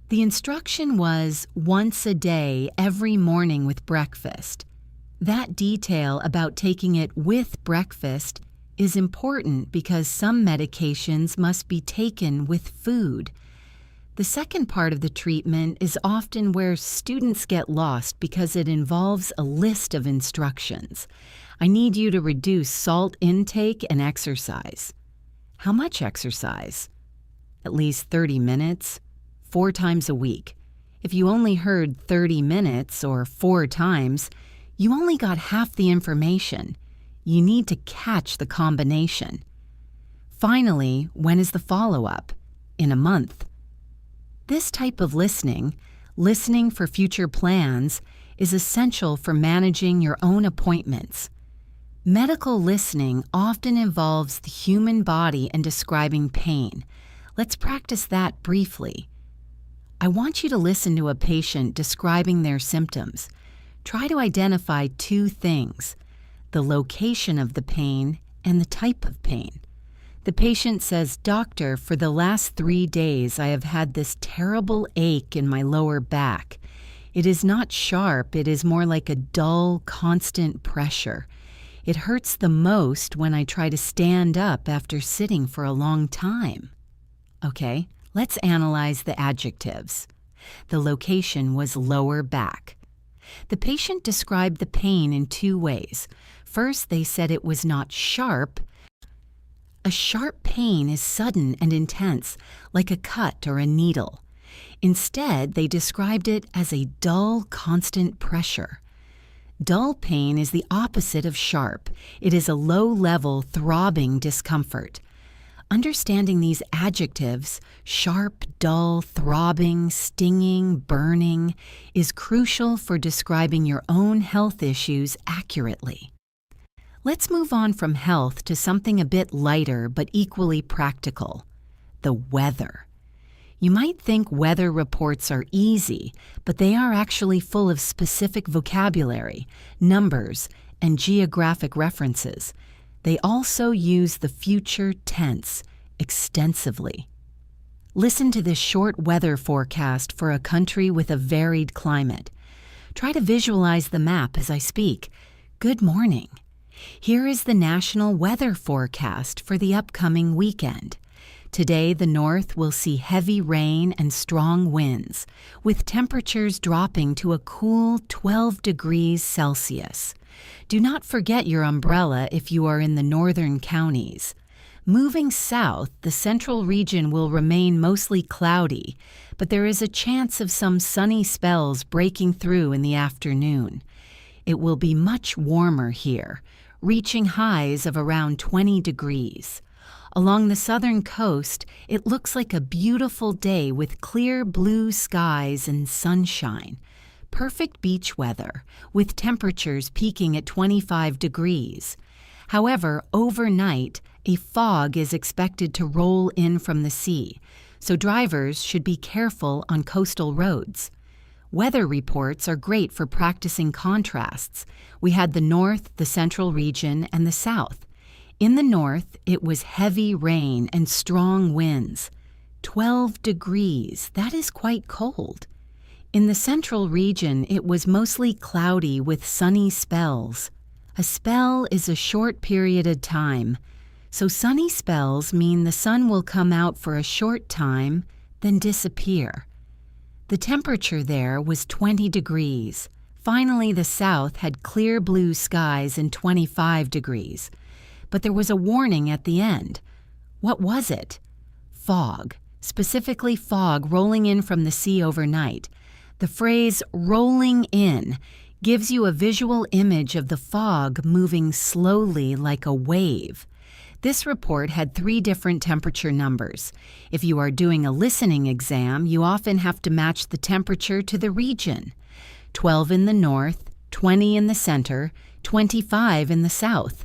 The instruction was once a day, every morning with breakfast. That detail about taking it with breakfast is important because some medications must be taken with food. The second part of the treatment is often where students get lost because it involves a list of instructions. I need you to reduce salt intake and exercise. How much exercise? At least 30 minutes, 4 times a week. If you only heard 30 minutes or 4 times, you only got half the information. You need to catch the combination. Finally, when is the follow-up? In a month. This type of listening for future plans, is essential for managing your own appointments. Medical listening often involves the human body and describing pain. Let's practice that briefly. I want you to listen to a patient describing their symptoms. Try to identify 2 things: the location of the pain and the type of pain. The patient says, "Doctor, for the last 3 days I have had this terrible ache in my lower back. It is not sharp, it is more like a dull, constant pressure. It hurts the most when I try to stand up after sitting for a long time." Okay, let's analyze the adjectives. The location was lower back. The patient described the pain in 2 ways. First, they said it was not sharp. A sharp pain is sudden and intense, like a cut or a needle. Instead, they described it as a dull, constant pressure. Dull pain is the opposite of sharp. It is a low-level, throbbing discomfort. Understanding these adjectives, sharp, dull, throbbing, stinging, burning, is crucial for describing your own health issues accurately. Let's move on from health to something a bit lighter but equally practical: the weather. You might think weather reports are easy, but they are actually full of specific vocabulary, numbers, and geographic references. They also use the future tense extensively. Listen to this short weather forecast for a country with a varied climate. Try to visualize the map as I speak. Good morning. Here is the national weather forecast for the upcoming weekend. Today, the north will see heavy rain and strong winds, with temperatures dropping to a cool 12 degrees Celsius. Do not forget your umbrella if you are in the northern counties. Moving south, the central region will remain mostly cloudy, but there is a chance of some sunny spells breaking through in the afternoon. It will be much warmer here, reaching highs of around 20 degrees. Along the southern coast, it looks like a beautiful day with clear blue skies and sunshine. Perfect beach weather, with temperatures peaking at 25 degrees. However, overnight, a fog is expected to roll in from the sea, so drivers should be careful on coastal roads. Weather reports are great for practicing contrasts. We had the north, the central region, and the south. In the north, it was heavy rain and strong winds. 12 degrees, that is quite cold. In the central region, it was mostly cloudy with sunny spells. A spell is a short period of time, so sunny spells mean the sun will come out for a short time, then disappear. The temperature there was 20 degrees. Finally, the south had clear blue skies and 25 degrees. But there was a warning at the end. What was it? Fog, specifically fog rolling in from the sea overnight. The phrase rolling in gives you a visual image of the fog moving slowly like a wave. This report had 3 different temperature numbers. If you are doing a listening exam, you often have to match the temperature to the region. 12 in the north, 20 in the center, 25 in the south.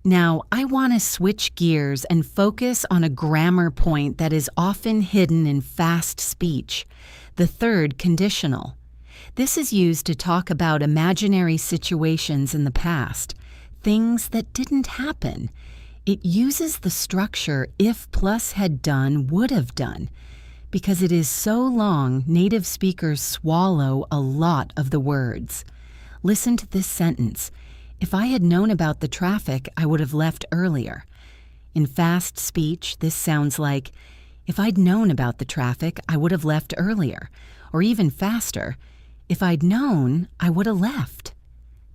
Now, I want to switch gears and focus on a grammar point that is often hidden in fast speech, the third conditional. This is used to talk about imaginary situations in the past, things that didn't happen. It uses the structure if plus had done, would have done. Because it is so long, native speakers swallow a lot of the words. Listen to this sentence. If I had known about the traffic, I would have left earlier. In fast speech, this sounds like, if I'd known about the traffic, I would have left earlier. Or even faster, if I'd known, I would have left.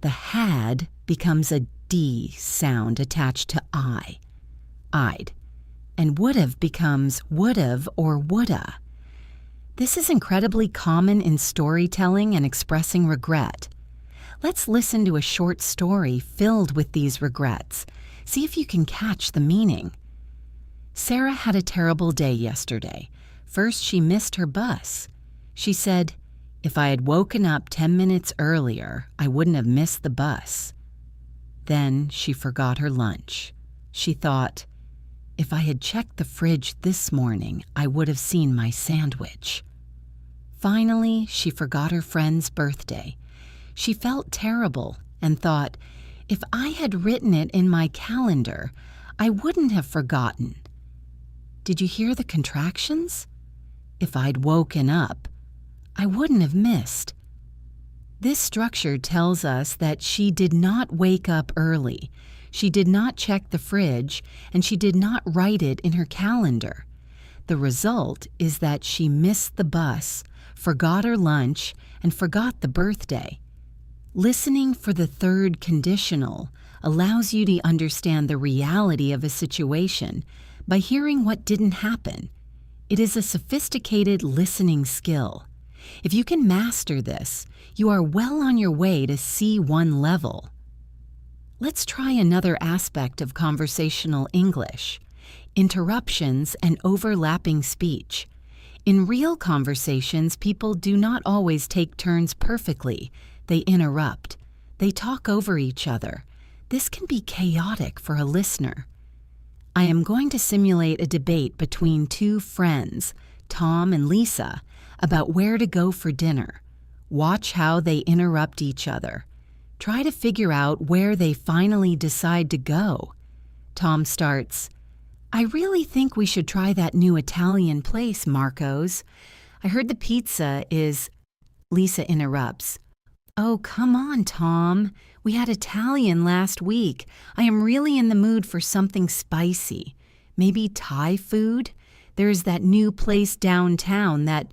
The had becomes a D sound attached to I'd. And would have becomes would have or woulda. This is incredibly common in storytelling and expressing regret. Let's listen to a short story filled with these regrets. See if you can catch the meaning. Sarah had a terrible day yesterday. First, she missed her bus. She said, "If I had woken up 10 minutes earlier, I wouldn't have missed the bus." Then she forgot her lunch. She thought, "If I had checked the fridge this morning, I would have seen my sandwich." Finally, she forgot her friend's birthday. She felt terrible and thought, "If I had written it in my calendar, I wouldn't have forgotten." Did you hear the contractions? If I'd woken up, I wouldn't have missed. This structure tells us that she did not wake up early, she did not check the fridge, and she did not write it in her calendar. The result is that she missed the bus, forgot her lunch, and forgot the birthday. Listening for the third conditional allows you to understand the reality of a situation by hearing what didn't happen. It is a sophisticated listening skill. If you can master this, you are well on your way to C1 level. Let's try another aspect of conversational English: interruptions and overlapping speech. In real conversations, people do not always take turns perfectly. They interrupt. They talk over each other. This can be chaotic for a listener. I am going to simulate a debate between 2 friends. Tom and Lisa, about where to go for dinner. Watch how they interrupt each other. Try to figure out where they finally decide to go. Tom starts, "I really think we should try that new Italian place, Marco's. I heard the pizza is—" Lisa interrupts. "Oh, come on, Tom. We had Italian last week. I am really in the mood for something spicy. Maybe Thai food? There's that new place downtown that—"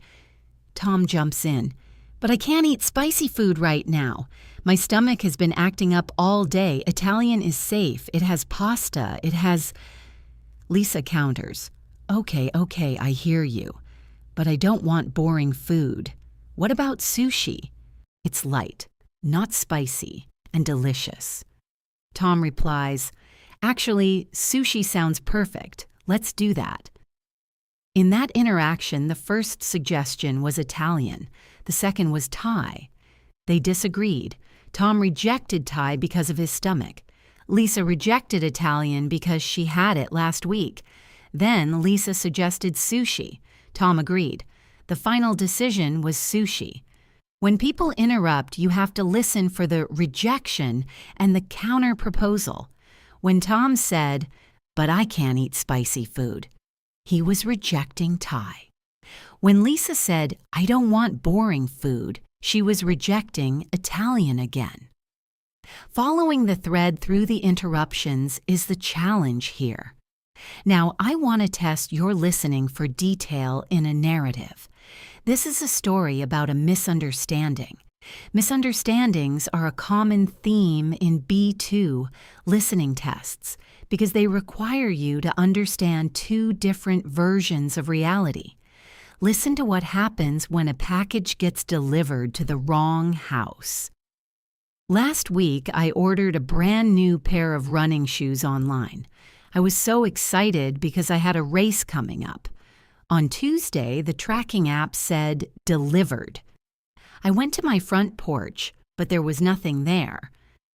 Tom jumps in. "But I can't eat spicy food right now. My stomach has been acting up all day. Italian is safe. It has pasta. It has—" Lisa counters. Okay, I hear you. But I don't want boring food. What about sushi? It's light, not spicy, and delicious. Tom replies, "Actually, sushi sounds perfect. Let's do that." In that interaction, the first suggestion was Italian. The second was Thai. They disagreed. Tom rejected Thai because of his stomach. Lisa rejected Italian because she had it last week. Then Lisa suggested sushi. Tom agreed. The final decision was sushi. When people interrupt, you have to listen for the rejection and the counter-proposal. When Tom said, "But I can't eat spicy food," he was rejecting Thai. When Lisa said, "I don't want boring food," she was rejecting Italian again. Following the thread through the interruptions is the challenge here. Now, I want to test your listening for detail in a narrative. This is a story about a misunderstanding. Misunderstandings are a common theme in B2 listening tests because they require you to understand two different versions of reality. Listen to what happens when a package gets delivered to the wrong house. Last week, I ordered a brand new pair of running shoes online. I was so excited because I had a race coming up. On Tuesday, the tracking app said, "Delivered." I went to my front porch, but there was nothing there.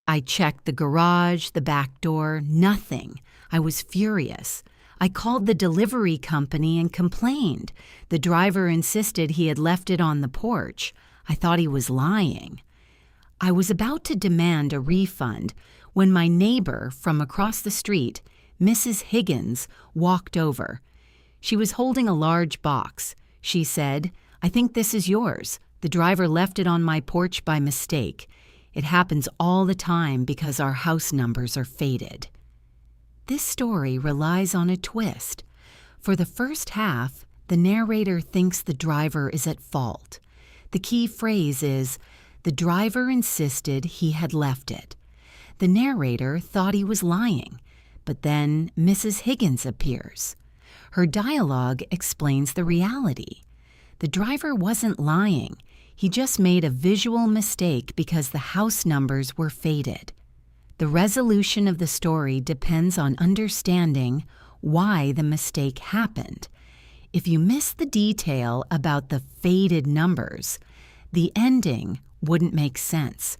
I checked the garage, the back door, nothing. I was furious. I called the delivery company and complained. The driver insisted he had left it on the porch. I thought he was lying. I was about to demand a refund when my neighbor from across the street, Mrs. Higgins, walked over. She was holding a large box. She said, "I think this is yours. The driver left it on my porch by mistake. It happens all the time because our house numbers are faded." This story relies on a twist. For the first half, the narrator thinks the driver is at fault. The key phrase is, "The driver insisted he had left it." The narrator thought he was lying, but then Mrs. Higgins appears. Her dialogue explains the reality. The driver wasn't lying. He just made a visual mistake because the house numbers were faded. The resolution of the story depends on understanding why the mistake happened. If you miss the detail about the faded numbers, the ending wouldn't make sense.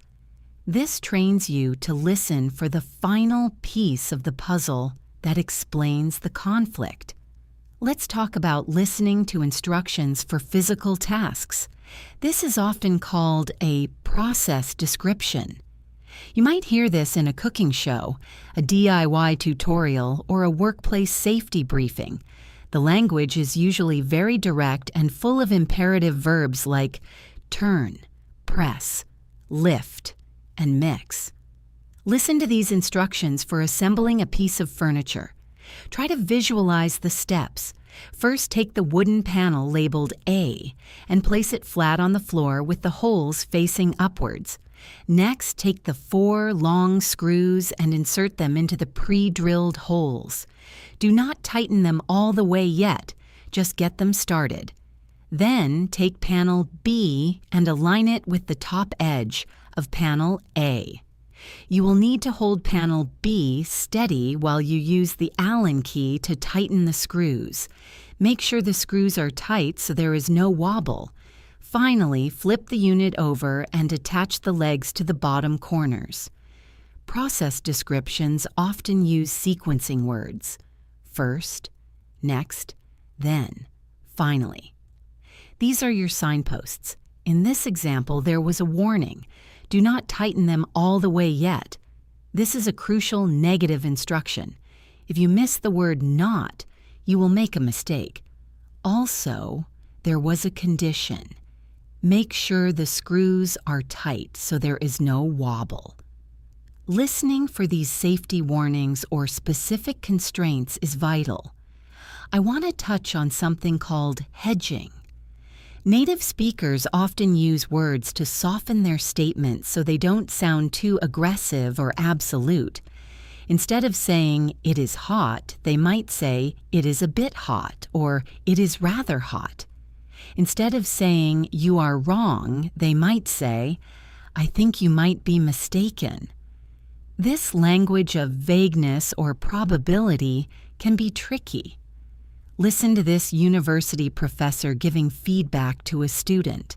This trains you to listen for the final piece of the puzzle that explains the conflict. Let's talk about listening to instructions for physical tasks. This is often called a process description. You might hear this in a cooking show, a DIY tutorial, or a workplace safety briefing. The language is usually very direct and full of imperative verbs like turn, press, lift, and mix. Listen to these instructions for assembling a piece of furniture. Try to visualize the steps. First, take the wooden panel labeled A and place it flat on the floor with the holes facing upwards. Next, take the 4 long screws and insert them into the pre-drilled holes. Do not tighten them all the way yet, just get them started. Then, take panel B and align it with the top edge of panel A. You will need to hold panel B steady while you use the Allen key to tighten the screws. Make sure the screws are tight so there is no wobble. Finally, flip the unit over and attach the legs to the bottom corners. Process descriptions often use sequencing words. First, next, then. Finally, these are your signposts. In this example, there was a warning. Do not tighten them all the way yet. This is a crucial negative instruction. If you miss the word not, you will make a mistake. Also, there was a condition. Make sure the screws are tight so there is no wobble. Listening for these safety warnings or specific constraints is vital. I want to touch on something called hedging. Native speakers often use words to soften their statements so they don't sound too aggressive or absolute. Instead of saying, "it is hot," they might say, "it is a bit hot," or "it is rather hot." Instead of saying, "you are wrong," they might say, "I think you might be mistaken." This language of vagueness or probability can be tricky. Listen to this university professor giving feedback to a student.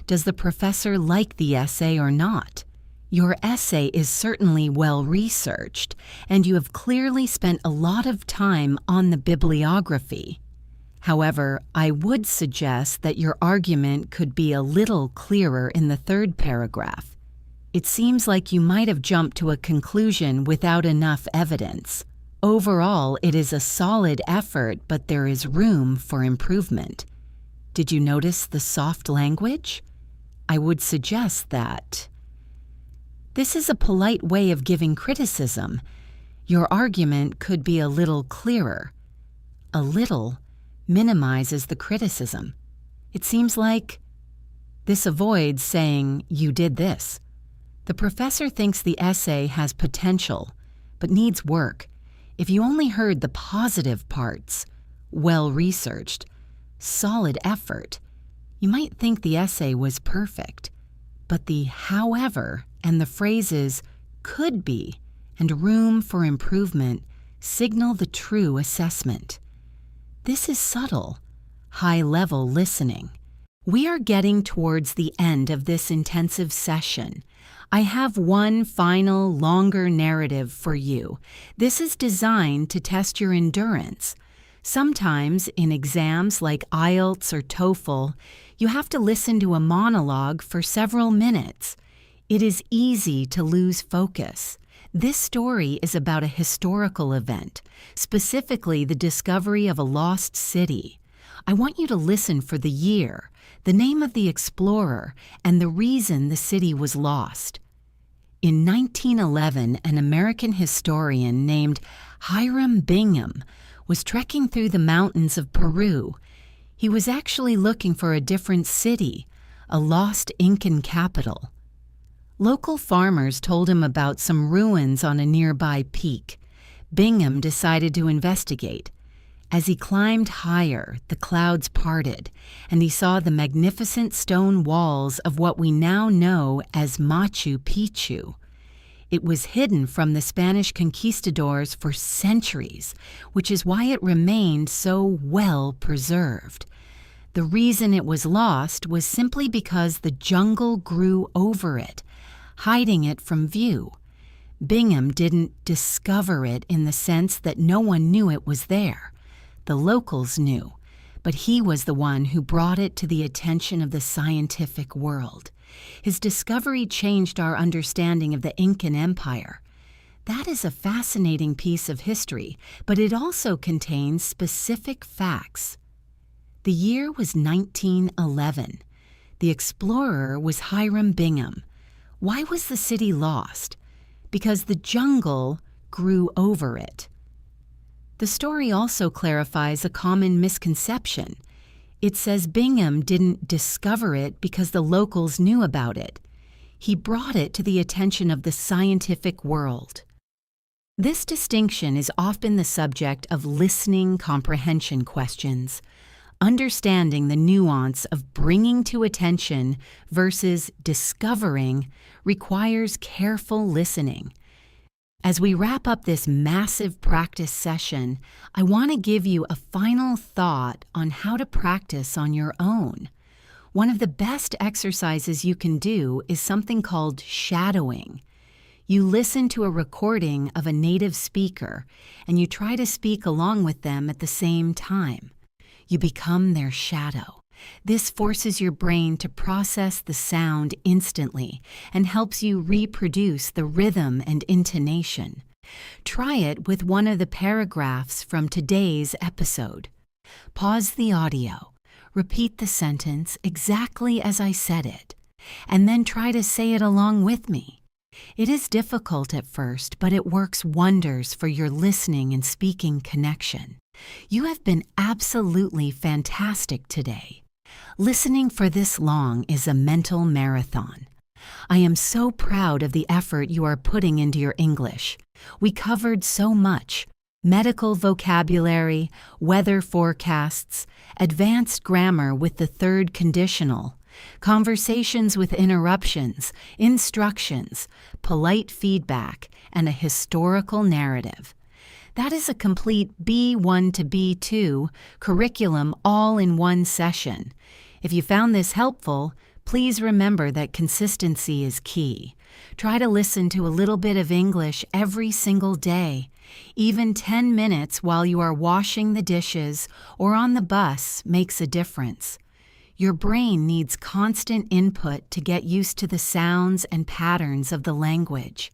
Does the professor like the essay or not? Your essay is certainly well researched, and you have clearly spent a lot of time on the bibliography. However, I would suggest that your argument could be a little clearer in the third paragraph. It seems like you might have jumped to a conclusion without enough evidence. Overall, it is a solid effort, but there is room for improvement. Did you notice the soft language? I would suggest that. This is a polite way of giving criticism. Your argument could be a little clearer. A little minimizes the criticism. It seems like this avoids saying, "you did this." The professor thinks the essay has potential, but needs work. If you only heard the positive parts, well-researched, solid effort, you might think the essay was perfect. But the however and the phrases could be and room for improvement signal the true assessment. This is subtle, high-level listening. We are getting towards the end of this intensive session. I have one final, longer narrative for you. This is designed to test your endurance. Sometimes, in exams like IELTS or TOEFL, you have to listen to a monologue for several minutes. It is easy to lose focus. This story is about a historical event, specifically the discovery of a lost city. I want you to listen for the year, the name of the explorer, and the reason the city was lost. In 1911, an American historian named Hiram Bingham was trekking through the mountains of Peru. He was actually looking for a different city, a lost Incan capital. Local farmers told him about some ruins on a nearby peak. Bingham decided to investigate. As he climbed higher, the clouds parted, and he saw the magnificent stone walls of what we now know as Machu Picchu. It was hidden from the Spanish conquistadors for centuries, which is why it remained so well preserved. The reason it was lost was simply because the jungle grew over it, hiding it from view. Bingham didn't discover it in the sense that no one knew it was there. The locals knew, but he was the one who brought it to the attention of the scientific world. His discovery changed our understanding of the Incan Empire. That is a fascinating piece of history, but it also contains specific facts. The year was 1911. The explorer was Hiram Bingham. Why was the city lost? Because the jungle grew over it. The story also clarifies a common misconception. It says Bingham didn't discover it because the locals knew about it. He brought it to the attention of the scientific world. This distinction is often the subject of listening comprehension questions. Understanding the nuance of bringing to attention versus discovering requires careful listening. As we wrap up this massive practice session, I want to give you a final thought on how to practice on your own. One of the best exercises you can do is something called shadowing. You listen to a recording of a native speaker, and you try to speak along with them at the same time. You become their shadow. This forces your brain to process the sound instantly and helps you reproduce the rhythm and intonation. Try it with one of the paragraphs from today's episode. Pause the audio, repeat the sentence exactly as I said it, and then try to say it along with me. It is difficult at first, but it works wonders for your listening and speaking connection. You have been absolutely fantastic today. Listening for this long is a mental marathon. I am so proud of the effort you are putting into your English. We covered so much: medical vocabulary, weather forecasts, advanced grammar with the third conditional, conversations with interruptions, instructions, polite feedback, and a historical narrative. That is a complete B1 to B2 curriculum all in one session. If you found this helpful, please remember that consistency is key. Try to listen to a little bit of English every single day. Even 10 minutes while you are washing the dishes or on the bus makes a difference. Your brain needs constant input to get used to the sounds and patterns of the language.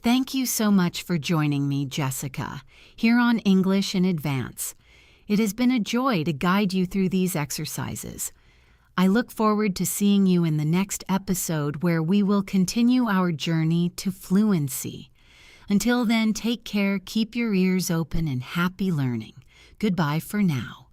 Thank you so much for joining me, Jessica, here on English in Advance. It has been a joy to guide you through these exercises. I look forward to seeing you in the next episode where we will continue our journey to fluency. Until then, take care, keep your ears open, and happy learning. Goodbye for now.